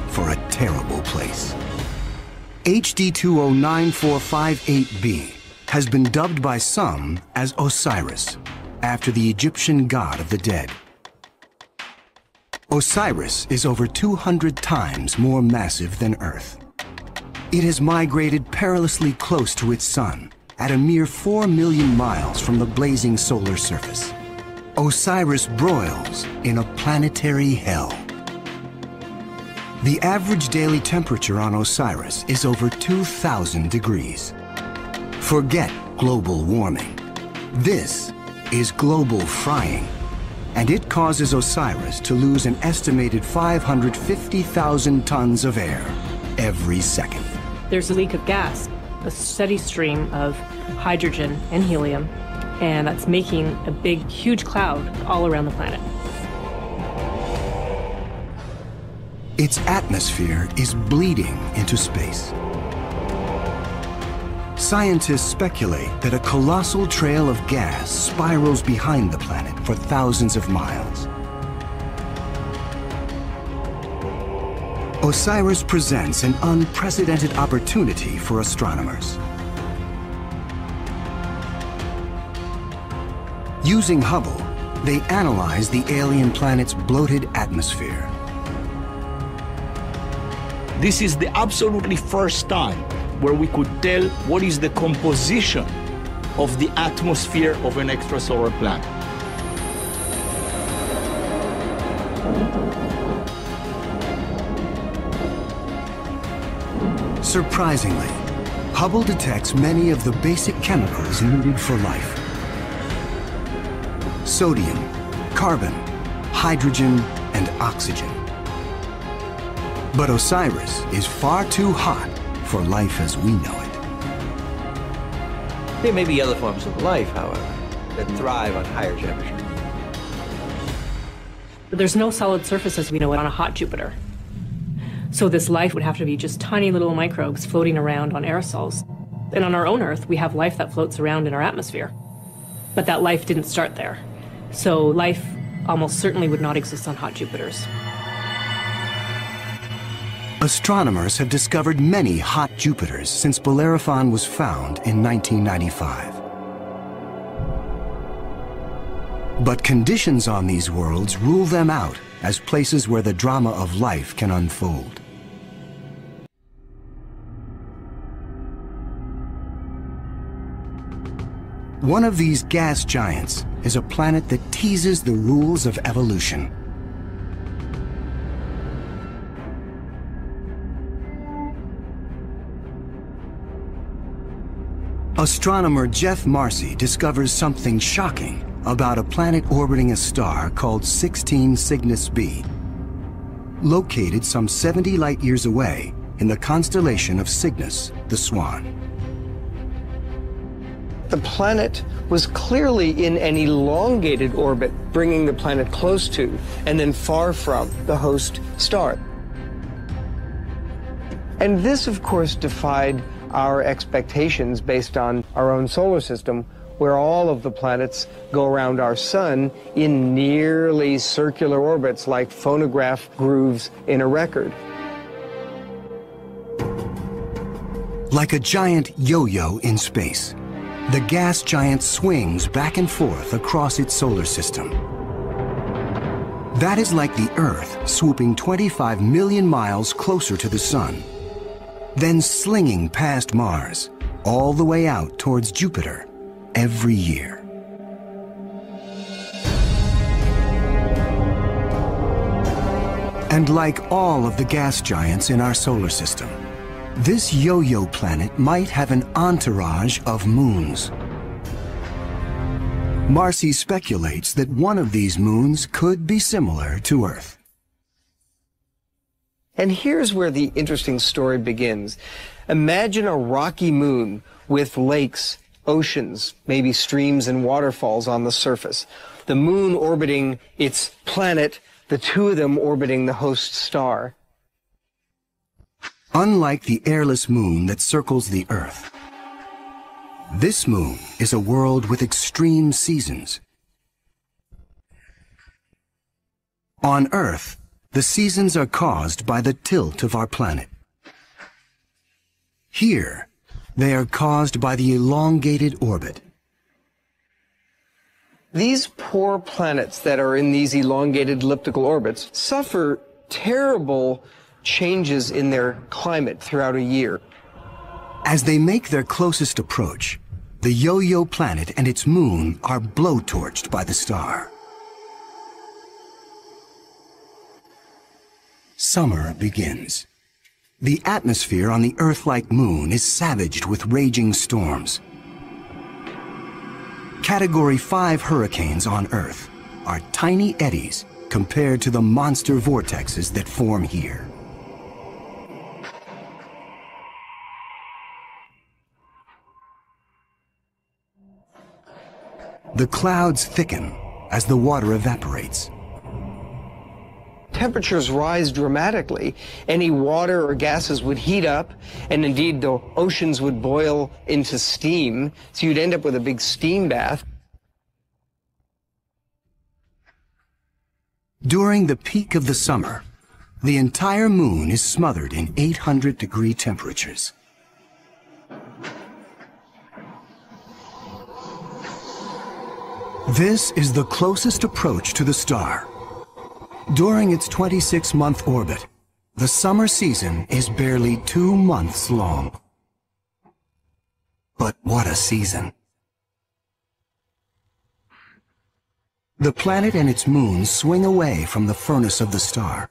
for a terrible place. HD 209458b has been dubbed by some as Osiris, after the Egyptian god of the dead. Osiris is over 200 times more massive than Earth. It has migrated perilously close to its sun, at a mere 4 million miles from the blazing solar surface. Osiris broils in a planetary hell. The average daily temperature on Osiris is over 2,000 degrees. Forget global warming. This is global frying, and it causes Osiris to lose an estimated 550,000 tons of air every second. There's a leak of gas, a steady stream of hydrogen and helium, and that's making a big, huge cloud all around the planet. Its atmosphere is bleeding into space. Scientists speculate that a colossal trail of gas spirals behind the planet for thousands of miles. Osiris presents an unprecedented opportunity for astronomers. Using Hubble, they analyze the alien planet's bloated atmosphere. This is the absolutely first time where we could tell what is the composition of the atmosphere of an extrasolar planet. Surprisingly, Hubble detects many of the basic chemicals needed for life. Sodium, carbon, hydrogen, and oxygen. But Osiris is far too hot for life as we know it. There may be other forms of life, however, that thrive on higher temperature. But there's no solid surface as we know it on a hot Jupiter. So this life would have to be just tiny little microbes floating around on aerosols. And on our own Earth, we have life that floats around in our atmosphere. But that life didn't start there. So life almost certainly would not exist on hot Jupiters. Astronomers have discovered many hot Jupiters since Bellerophon was found in 1995. But conditions on these worlds rule them out as places where the drama of life can unfold. One of these gas giants is a planet that teases the rules of evolution. Astronomer Jeff Marcy discovers something shocking about a planet orbiting a star called 16 Cygnus b, located some 70 light-years away in the constellation of Cygnus, the Swan. The planet was clearly in an elongated orbit, bringing the planet close to and then far from the host star. And this, of course, defied our expectations based on our own solar system, where all of the planets go around our sun in nearly circular orbits like phonograph grooves in a record. Like a giant yo-yo in space, the gas giant swings back and forth across its solar system. That is like the Earth swooping 25 million miles closer to the Sun, then slinging past Mars, all the way out towards Jupiter every year. And like all of the gas giants in our solar system, this yo-yo planet might have an entourage of moons. Marcy speculates that one of these moons could be similar to Earth. And here's where the interesting story begins. Imagine a rocky moon with lakes, oceans, maybe streams and waterfalls on the surface. The moon orbiting its planet, the two of them orbiting the host star. Unlike the airless moon that circles the Earth, this moon is a world with extreme seasons. On Earth, the seasons are caused by the tilt of our planet. Here, they are caused by the elongated orbit. These poor planets that are in these elongated elliptical orbits suffer terrible changes in their climate throughout a year. As they make their closest approach, the yo-yo planet and its moon are blowtorched by the star. Summer begins. The atmosphere on the Earth-like moon is savaged with raging storms. Category 5 hurricanes on Earth are tiny eddies compared to the monster vortexes that form here. The clouds thicken as the water evaporates. Temperatures rise dramatically. Any water or gases would heat up, and indeed the oceans would boil into steam, so you'd end up with a big steam bath. During the peak of the summer, the entire moon is smothered in 800-degree temperatures. This is the closest approach to the star. During its 26-month orbit, the summer season is barely 2 months long. But what a season! The planet and its moon swing away from the furnace of the star.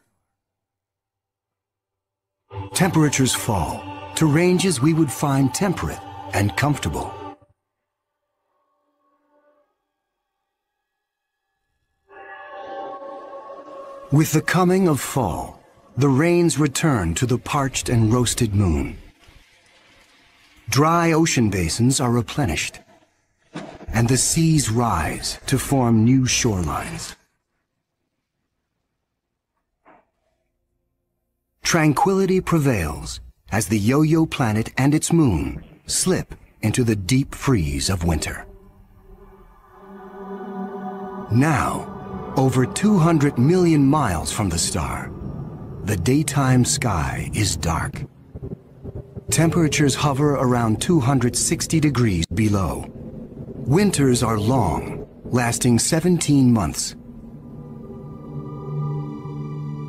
Temperatures fall to ranges we would find temperate and comfortable. With the coming of fall, the rains return to the parched and roasted moon. Dry ocean basins are replenished, and the seas rise to form new shorelines. Tranquility prevails as the yo-yo planet and its moon slip into the deep freeze of winter. Now, over 200 million miles from the star, the daytime sky is dark. Temperatures hover around 260 degrees below. Winters are long, lasting 17 months.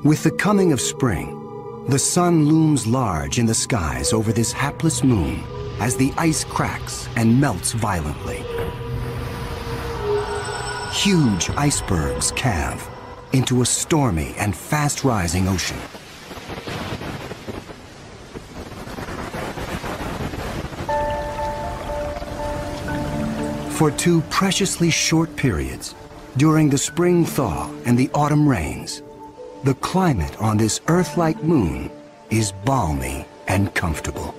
With the coming of spring, the sun looms large in the skies over this hapless moon as the ice cracks and melts violently. Huge icebergs calve into a stormy and fast-rising ocean. For two preciously short periods, during the spring thaw and the autumn rains, the climate on this Earth-like moon is balmy and comfortable.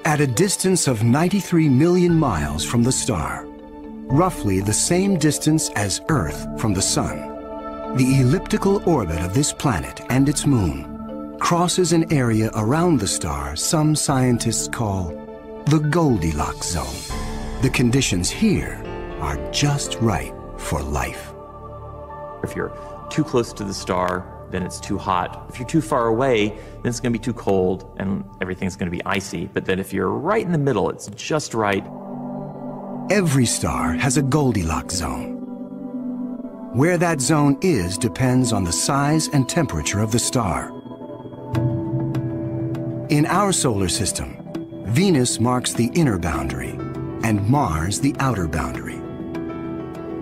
At a distance of 93 million miles from the star, roughly the same distance as Earth from the Sun, the elliptical orbit of this planet and its moon crosses an area around the star some scientists call the Goldilocks zone. The conditions here are just right for life. If you're too close to the star, then it's too hot. If you're too far away, then it's going to be too cold and everything's going to be icy. But then if you're right in the middle, it's just right. Every star has a Goldilocks zone. Where that zone is depends on the size and temperature of the star. In our solar system, Venus marks the inner boundary and Mars the outer boundary.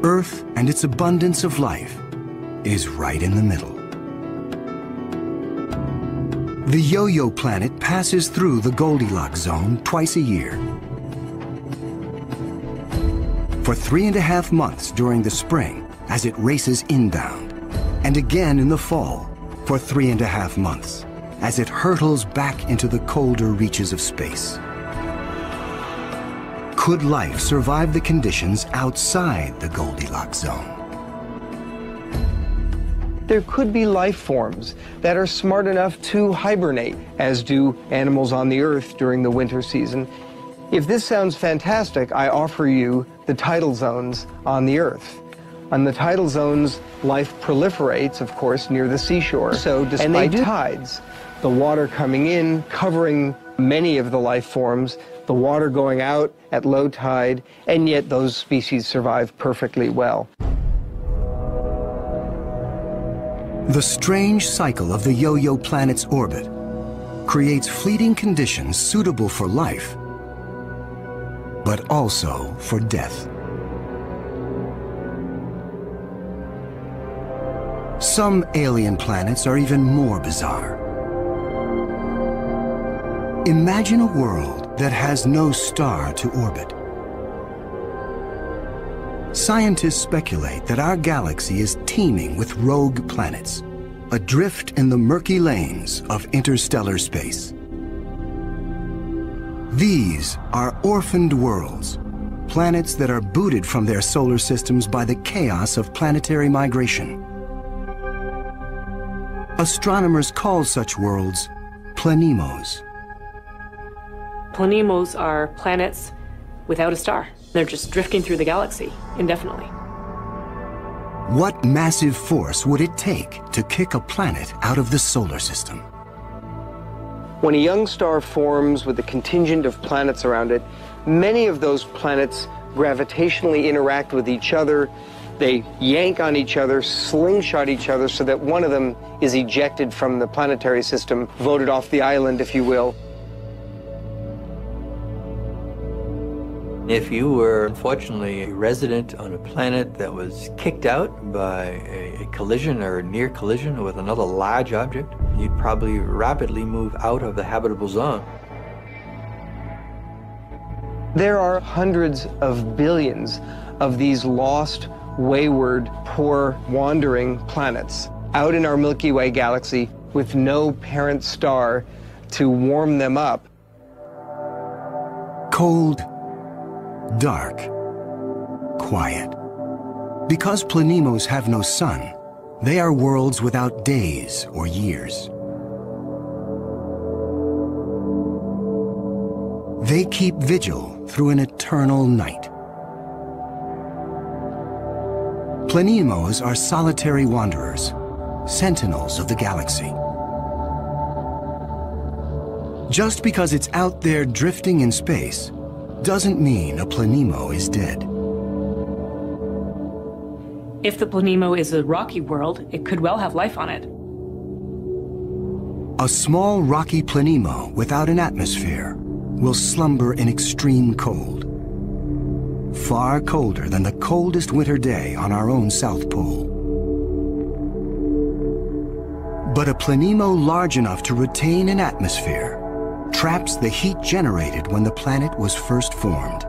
Earth and its abundance of life is right in the middle. The Yo-Yo planet passes through the Goldilocks zone twice a year. For 3.5 months during the spring as it races inbound, and again in the fall for 3.5 months as it hurtles back into the colder reaches of space. Could life survive the conditions outside the Goldilocks zone? There could be life forms that are smart enough to hibernate, as do animals on the Earth during the winter season. If this sounds fantastic, I offer you the tidal zones on the Earth. On the tidal zones, life proliferates, of course, near the seashore. So despite tides, the water coming in, covering many of the life forms, the water going out at low tide, and yet those species survive perfectly well. The strange cycle of the Yo-Yo planet's orbit creates fleeting conditions suitable for life, but also for death. Some alien planets are even more bizarre. Imagine a world that has no star to orbit. Scientists speculate that our galaxy is teeming with rogue planets, adrift in the murky lanes of interstellar space. These are orphaned worlds, planets that are booted from their solar systems by the chaos of planetary migration. Astronomers call such worlds planemos. Planemos are planets without a star. They're just drifting through the galaxy indefinitely. What massive force would it take to kick a planet out of the solar system? When a young star forms with a contingent of planets around it, many of those planets gravitationally interact with each other. They yank on each other, slingshot each other, so that one of them is ejected from the planetary system, voted off the island, if you will. If you were, unfortunately, a resident on a planet that was kicked out by a collision or a near collision with another large object, you'd probably rapidly move out of the habitable zone. There are hundreds of billions of these lost, wayward, poor, wandering planets out in our Milky Way galaxy with no parent star to warm them up. Cold, dark, quiet. Because planemos have no sun, they are worlds without days or years. They keep vigil through an eternal night. Planemos are solitary wanderers, sentinels of the galaxy. Just because it's out there drifting in space doesn't mean a planemo is dead. If the planemo is a rocky world, it could well have life on it. A small rocky planemo without an atmosphere will slumber in extreme cold, far colder than the coldest winter day on our own South Pole. But a planemo large enough to retain an atmosphere traps the heat generated when the planet was first formed.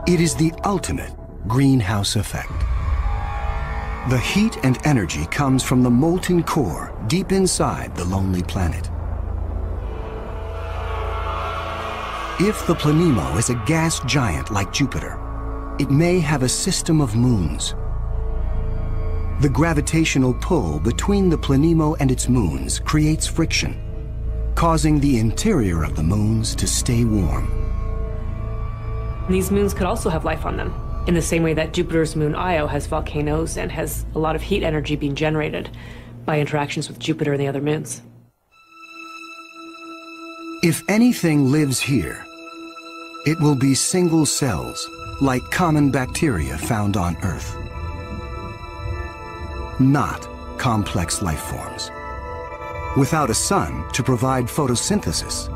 It is the ultimate greenhouse effect. The heat and energy comes from the molten core deep inside the lonely planet. If the planemo is a gas giant like Jupiter, it may have a system of moons. The gravitational pull between the planemo and its moons creates friction, causing the interior of the moons to stay warm. These moons could also have life on them, in the same way that Jupiter's moon Io has volcanoes and has a lot of heat energy being generated by interactions with Jupiter and the other moons. If anything lives here, it will be single cells, like common bacteria found on Earth. Not complex life forms. Without a sun to provide photosynthesis,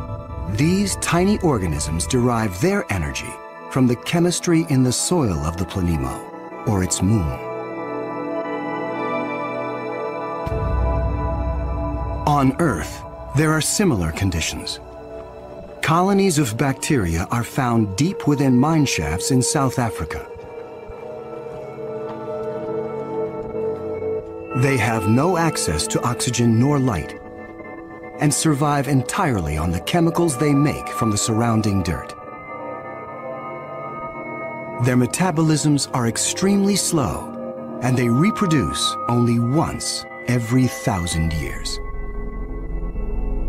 these tiny organisms derive their energy from the chemistry in the soil of the planemo, or its moon. On Earth, there are similar conditions. Colonies of bacteria are found deep within mine shafts in South Africa. They have no access to oxygen nor light, and survive entirely on the chemicals they make from the surrounding dirt. Their metabolisms are extremely slow, and they reproduce only once every 1,000 years.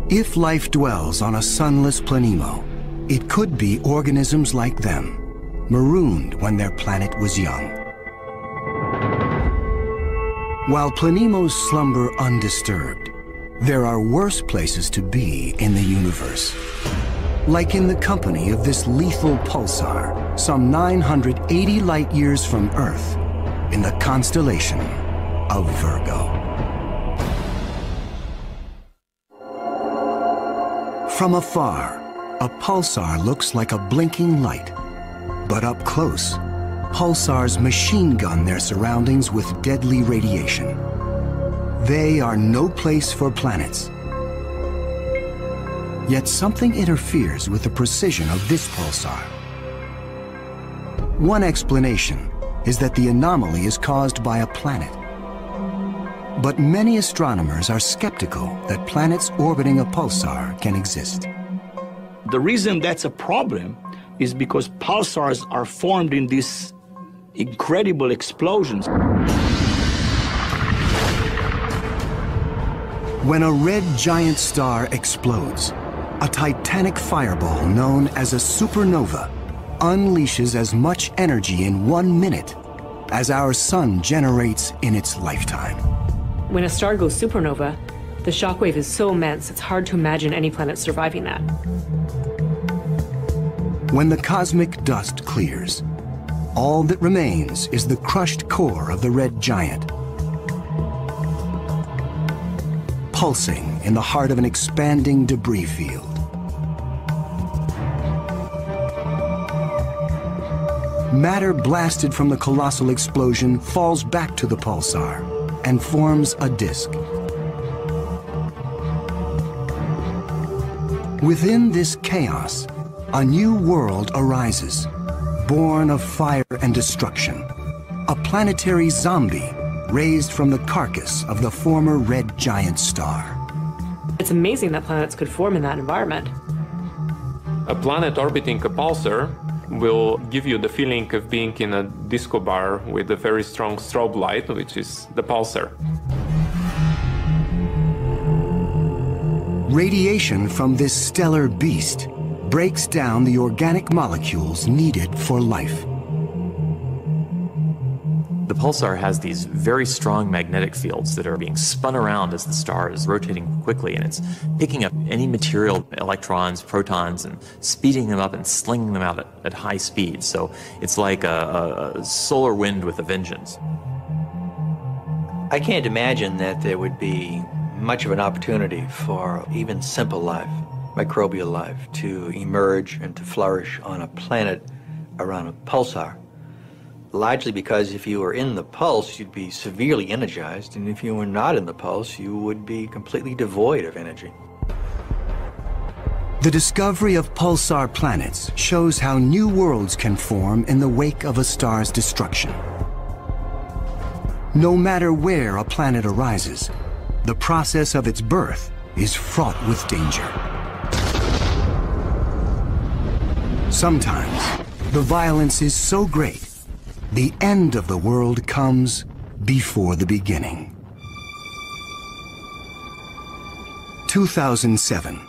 If life dwells on a sunless planemo, it could be organisms like them, marooned when their planet was young. While planemos slumber undisturbed, there are worse places to be in the universe. Like in the company of this lethal pulsar, some 980 light years from Earth, in the constellation of Virgo. From afar, a pulsar looks like a blinking light, but up close, pulsars machine gun their surroundings with deadly radiation. They are no place for planets. Yet something interferes with the precision of this pulsar. One explanation is that the anomaly is caused by a planet. But many astronomers are skeptical that planets orbiting a pulsar can exist. The reason that's a problem is because pulsars are formed in these incredible explosions. When a red giant star explodes, a titanic fireball known as a supernova unleashes as much energy in 1 minute as our sun generates in its lifetime. When a star goes supernova, the shockwave is so immense it's hard to imagine any planet surviving that. When the cosmic dust clears, all that remains is the crushed core of the red giant, pulsing in the heart of an expanding debris field. Matter blasted from the colossal explosion falls back to the pulsar and forms a disk. Within this chaos, a new world arises, born of fire and destruction, a planetary zombie raised from the carcass of the former red giant star. It's amazing that planets could form in that environment. A planet orbiting a pulsar will give you the feeling of being in a disco bar with a very strong strobe light, which is the pulsar. Radiation from this stellar beast breaks down the organic molecules needed for life. The pulsar has these very strong magnetic fields that are being spun around as the star is rotating quickly, and it's picking up any material, electrons, protons, and speeding them up and slinging them out at high speed. So it's like a solar wind with a vengeance. I can't imagine that there would be much of an opportunity for even simple life, microbial life, to emerge and to flourish on a planet around a pulsar. Largely because if you were in the pulse, you'd be severely energized, and if you were not in the pulse, you would be completely devoid of energy. The discovery of pulsar planets shows how new worlds can form in the wake of a star's destruction. No matter where a planet arises, the process of its birth is fraught with danger. Sometimes, the violence is so great, the end of the world comes before the beginning. 2007.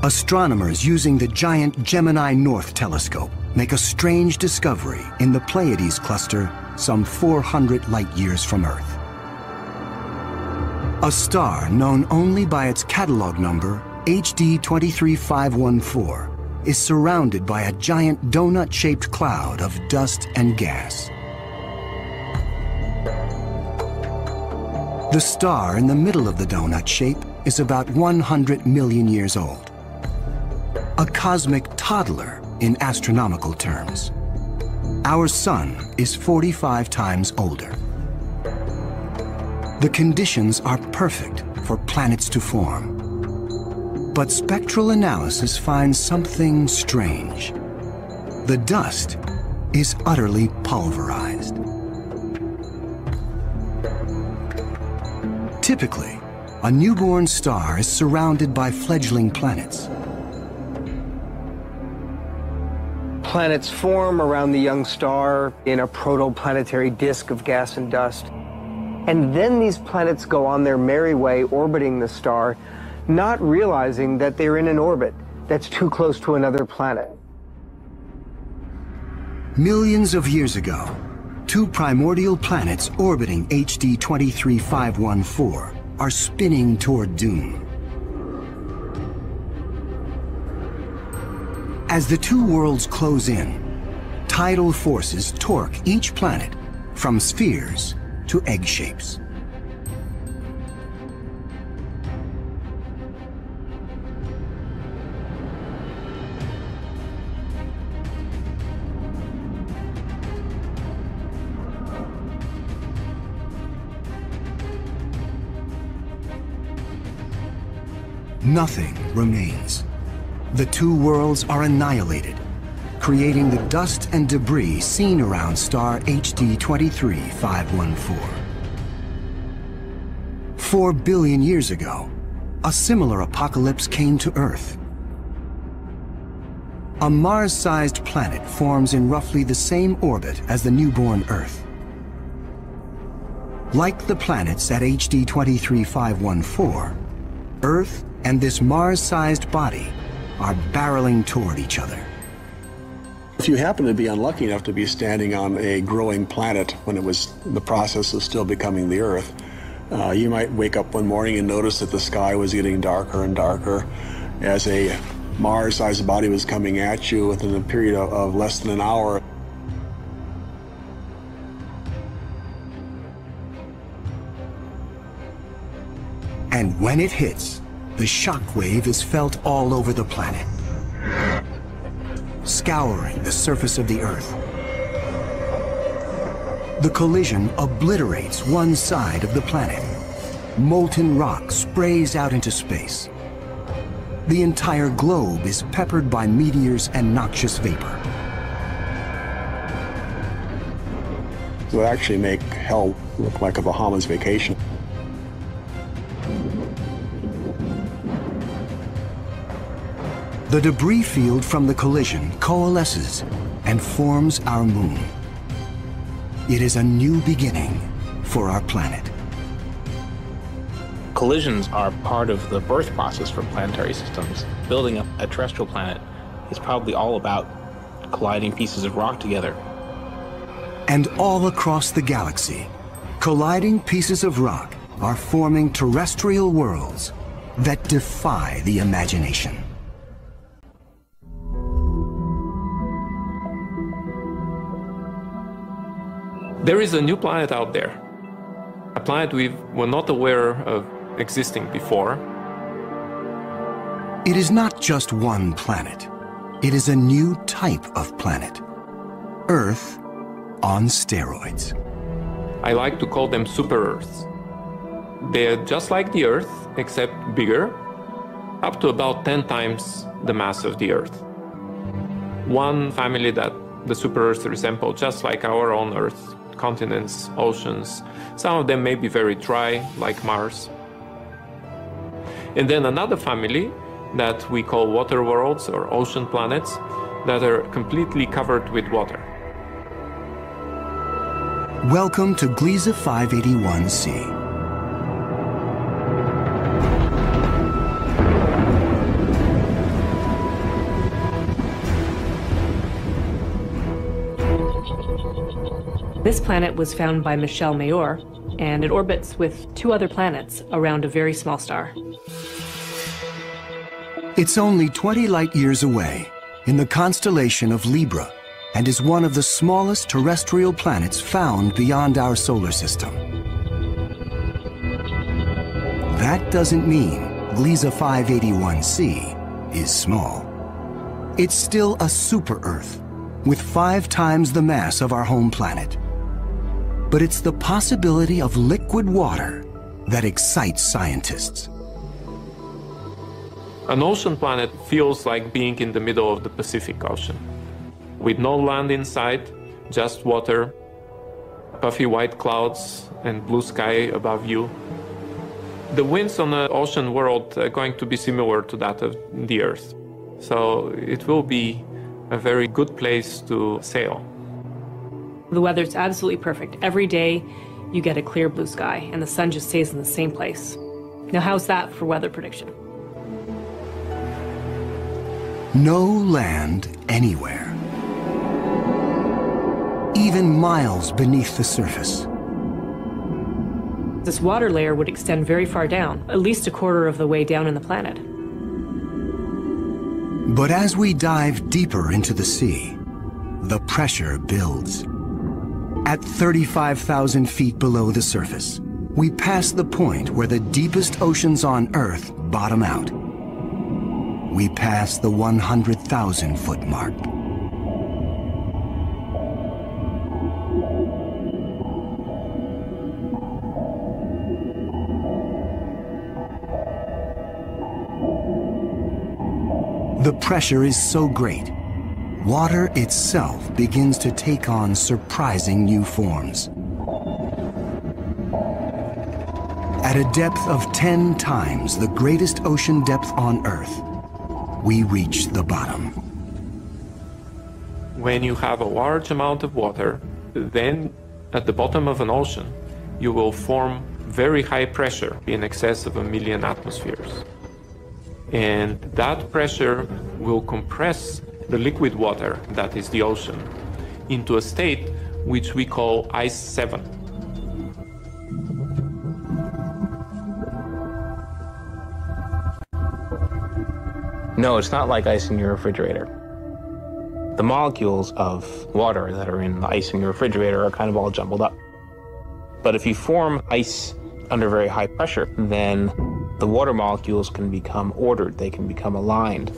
Astronomers using the giant Gemini North telescope make a strange discovery in the Pleiades cluster some 400 light-years from Earth. A star known only by its catalog number, HD 23514, is surrounded by a giant donut-shaped cloud of dust and gas. The star in the middle of the donut shape is about 100 million years old. A cosmic toddler in astronomical terms. Our sun is 45 times older. The conditions are perfect for planets to form. But spectral analysis finds something strange. The dust is utterly pulverized. Typically, a newborn star is surrounded by fledgling planets. Planets form around the young star in a protoplanetary disk of gas and dust. And then these planets go on their merry way orbiting the star, not realizing that they're in an orbit that's too close to another planet. Millions of years ago, two primordial planets orbiting HD 23514 are spinning toward doom. As the two worlds close in, tidal forces torque each planet from spheres to egg shapes. Nothing remains. The two worlds are annihilated, creating the dust and debris seen around star HD 23514. 4 billion years ago, a similar apocalypse came to Earth. A Mars-sized planet forms in roughly the same orbit as the newborn Earth. Like the planets at HD 23514, Earth and this Mars-sized body are barreling toward each other. If you happen to be unlucky enough to be standing on a growing planet when it was in the process of still becoming the Earth, you might wake up one morning and notice that the sky was getting darker and darker as a Mars-sized body was coming at you within a period of less than an hour. And when it hits, the shock wave is felt all over the planet, scouring the surface of the Earth. The collision obliterates one side of the planet. Molten rock sprays out into space. The entire globe is peppered by meteors and noxious vapor. It would actually make hell look like a Bahamas vacation. The debris field from the collision coalesces and forms our moon. It is a new beginning for our planet. Collisions are part of the birth process for planetary systems. Building up a terrestrial planet is probably all about colliding pieces of rock together. And all across the galaxy, colliding pieces of rock are forming terrestrial worlds that defy the imagination. There is a new planet out there, a planet we were not aware of existing before. It is not just one planet. It is a new type of planet. Earth on steroids. I like to call them super-Earths. They're just like the Earth, except bigger, up to about 10 times the mass of the Earth. One family that the super-Earths resemble, just like our own Earth, continents, oceans. Some of them may be very dry, like Mars. And then another family that we call water worlds or ocean planets that are completely covered with water. Welcome to Gliese 581c. This planet was found by Michel Mayor, and it orbits with 2 other planets around a very small star. It's only 20 light-years away in the constellation of Libra and is one of the smallest terrestrial planets found beyond our solar system. That doesn't mean Gliese 581c is small. It's still a super-Earth with 5 times the mass of our home planet. But it's the possibility of liquid water that excites scientists. An ocean planet feels like being in the middle of the Pacific Ocean, with no land inside, just water, puffy white clouds, and blue sky above you. The winds on the ocean world are going to be similar to that of the Earth. So it will be a very good place to sail. The weather's absolutely perfect. Every day you get a clear blue sky and the sun just stays in the same place. Now how's that for weather prediction? No land anywhere. Even miles beneath the surface. This water layer would extend very far down, at least a quarter of the way down in the planet. But as we dive deeper into the sea, the pressure builds. At 35,000 feet below the surface, we pass the point where the deepest oceans on Earth bottom out. We pass the 100,000-foot mark. The pressure is so great, water itself begins to take on surprising new forms. At a depth of 10 times the greatest ocean depth on Earth, we reach the bottom. When you have a large amount of water, then at the bottom of an ocean, you will form very high pressure in excess of 1 million atmospheres. And that pressure will compress the liquid water, that is the ocean, into a state which we call ice 7. No, it's not like ice in your refrigerator. The molecules of water that are in the ice in your refrigerator are kind of all jumbled up. But if you form ice under very high pressure, then the water molecules can become ordered, they can become aligned.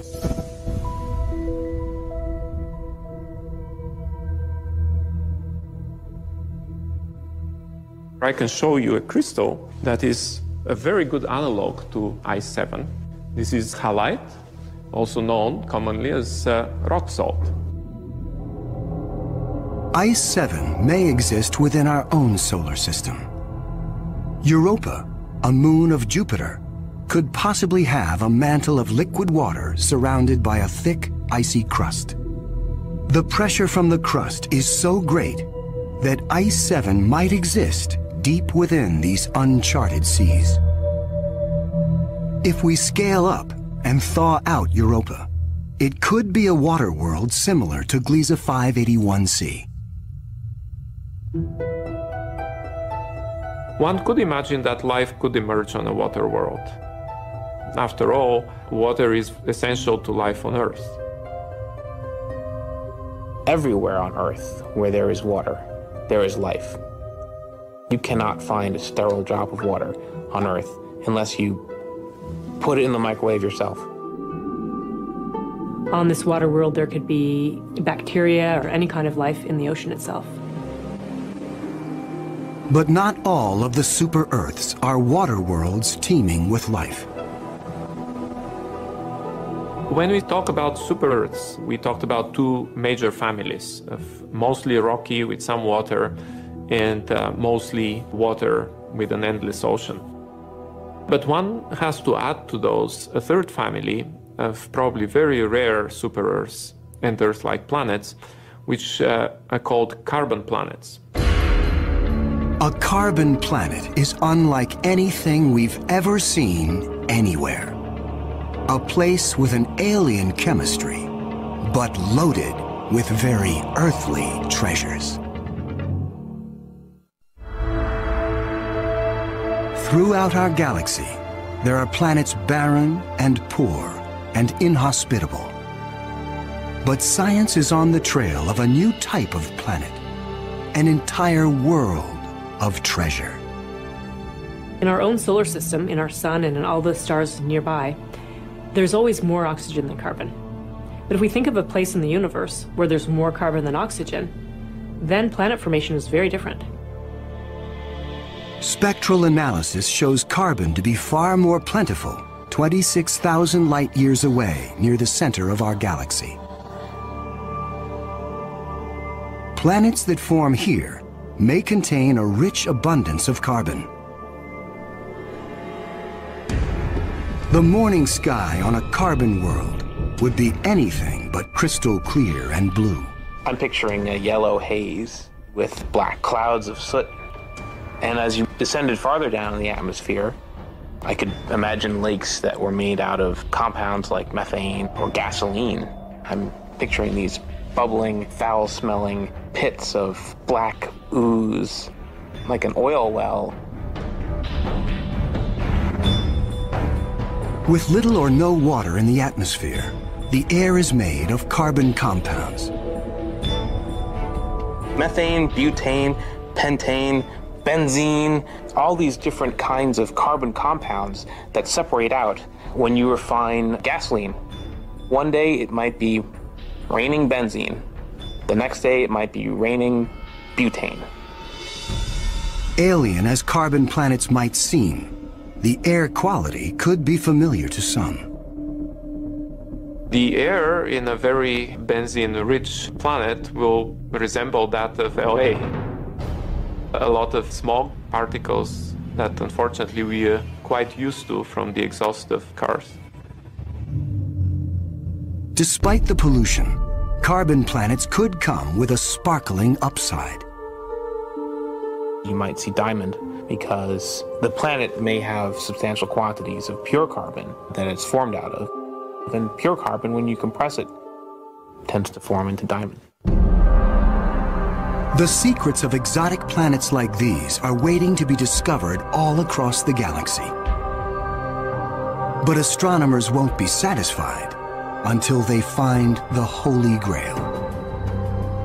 I can show you a crystal that is a very good analog to ice 7. This is halite, also known commonly as rock salt. Ice 7 may exist within our own solar system. Europa, a moon of Jupiter, could possibly have a mantle of liquid water surrounded by a thick, icy crust. The pressure from the crust is so great that Ice 7 might exist deep within these uncharted seas. If we scale up and thaw out Europa, it could be a water world similar to Gliese 581c. One could imagine that life could emerge on a water world. After all, water is essential to life on Earth. Everywhere on Earth where there is water, there is life. You cannot find a sterile drop of water on Earth unless you put it in the microwave yourself. On this water world, there could be bacteria or any kind of life in the ocean itself. But not all of the super-Earths are water worlds teeming with life. When we talk about super-Earths, we talked about two major families of mostly rocky with some water and mostly water with an endless ocean. But one has to add to those a third family of probably very rare super-Earths and Earth-like planets, which are called carbon planets. A carbon planet is unlike anything we've ever seen anywhere. A place with an alien chemistry, but loaded with very earthly treasures. Throughout our galaxy, there are planets barren and poor and inhospitable. But science is on the trail of a new type of planet, an entire world of treasure. In our own solar system, in our sun and in all the stars nearby, there's always more oxygen than carbon. But if we think of a place in the universe where there's more carbon than oxygen, then planet formation is very different. Spectral analysis shows carbon to be far more plentiful, 26,000 light years away near the center of our galaxy. Planets that form here may contain a rich abundance of carbon. The morning sky on a carbon world would be anything but crystal clear and blue. I'm picturing a yellow haze with black clouds of soot. And as you descended farther down in the atmosphere, I could imagine lakes that were made out of compounds like methane or gasoline. I'm picturing these bubbling, foul-smelling pits of black ooze, like an oil well. With little or no water in the atmosphere, the air is made of carbon compounds. Methane, butane, pentane, benzene, all these different kinds of carbon compounds that separate out when you refine gasoline. One day it might be raining benzene. The next day it might be raining butane. Alien as carbon planets might seem, the air quality could be familiar to some. The air in a very benzene-rich planet will resemble that of LA. A lot of small particles that unfortunately we are quite used to from the exhaust of cars. Despite the pollution, carbon planets could come with a sparkling upside. You might see diamond because the planet may have substantial quantities of pure carbon that it's formed out of. And pure carbon, when you compress it, tends to form into diamond. The secrets of exotic planets like these are waiting to be discovered all across the galaxy. But astronomers won't be satisfied until they find the Holy Grail.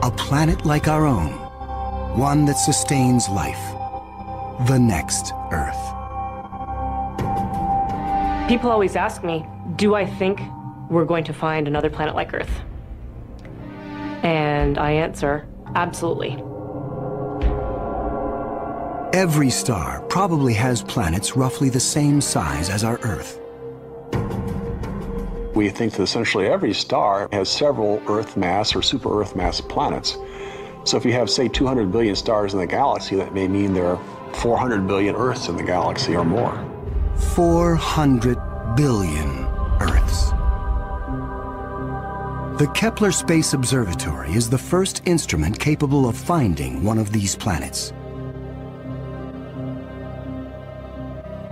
A planet like our own, one that sustains life, the next Earth. People always ask me, do I think we're going to find another planet like Earth? And I answer, absolutely. Every star probably has planets roughly the same size as our Earth. We think that essentially every star has several Earth mass or super Earth mass planets. So if you have, say, 200 billion stars in the galaxy, that may mean there are 400 billion Earths in the galaxy or more. 400 billion Earths. The Kepler Space Observatory is the first instrument capable of finding one of these planets.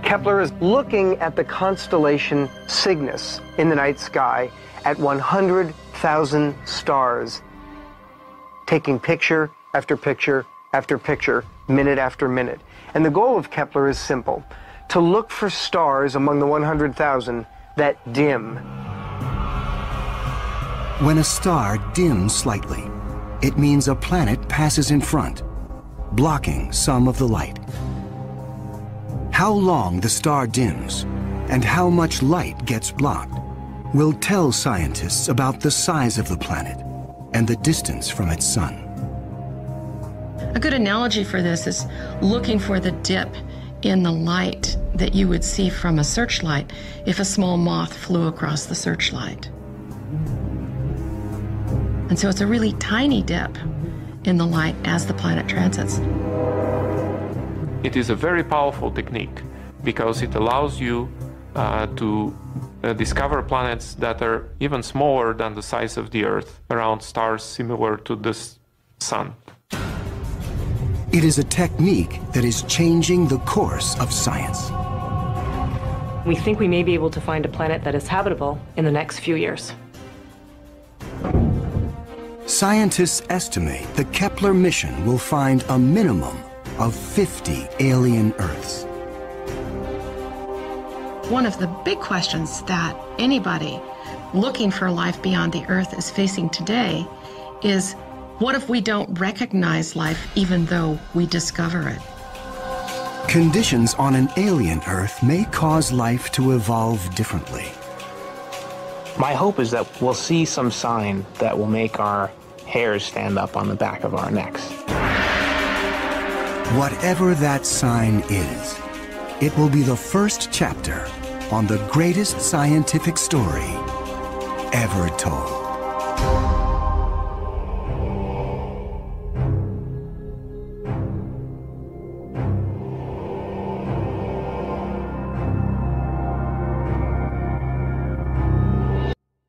Kepler is looking at the constellation Cygnus in the night sky at 100,000 stars, taking picture after picture after picture, minute after minute. And the goal of Kepler is simple: to look for stars among the 100,000 that dim. When a star dims slightly, it means a planet passes in front, blocking some of the light. How long the star dims and how much light gets blocked will tell scientists about the size of the planet and the distance from its sun. A good analogy for this is looking for the dip in the light that you would see from a searchlight if a small moth flew across the searchlight. And so it's a really tiny dip in the light as the planet transits. It is a very powerful technique because it allows you to discover planets that are even smaller than the size of the Earth around stars similar to the Sun. It is a technique that is changing the course of science. We think we may be able to find a planet that is habitable in the next few years. Scientists estimate the Kepler mission will find a minimum of 50 alien Earths. One of the big questions that anybody looking for life beyond the Earth is facing today is, what if we don't recognize life even though we discover it? Conditions on an alien Earth may cause life to evolve differently. My hope is that we'll see some sign that will make our hairs stand up on the back of our necks. Whatever that sign is, it will be the first chapter on the greatest scientific story ever told.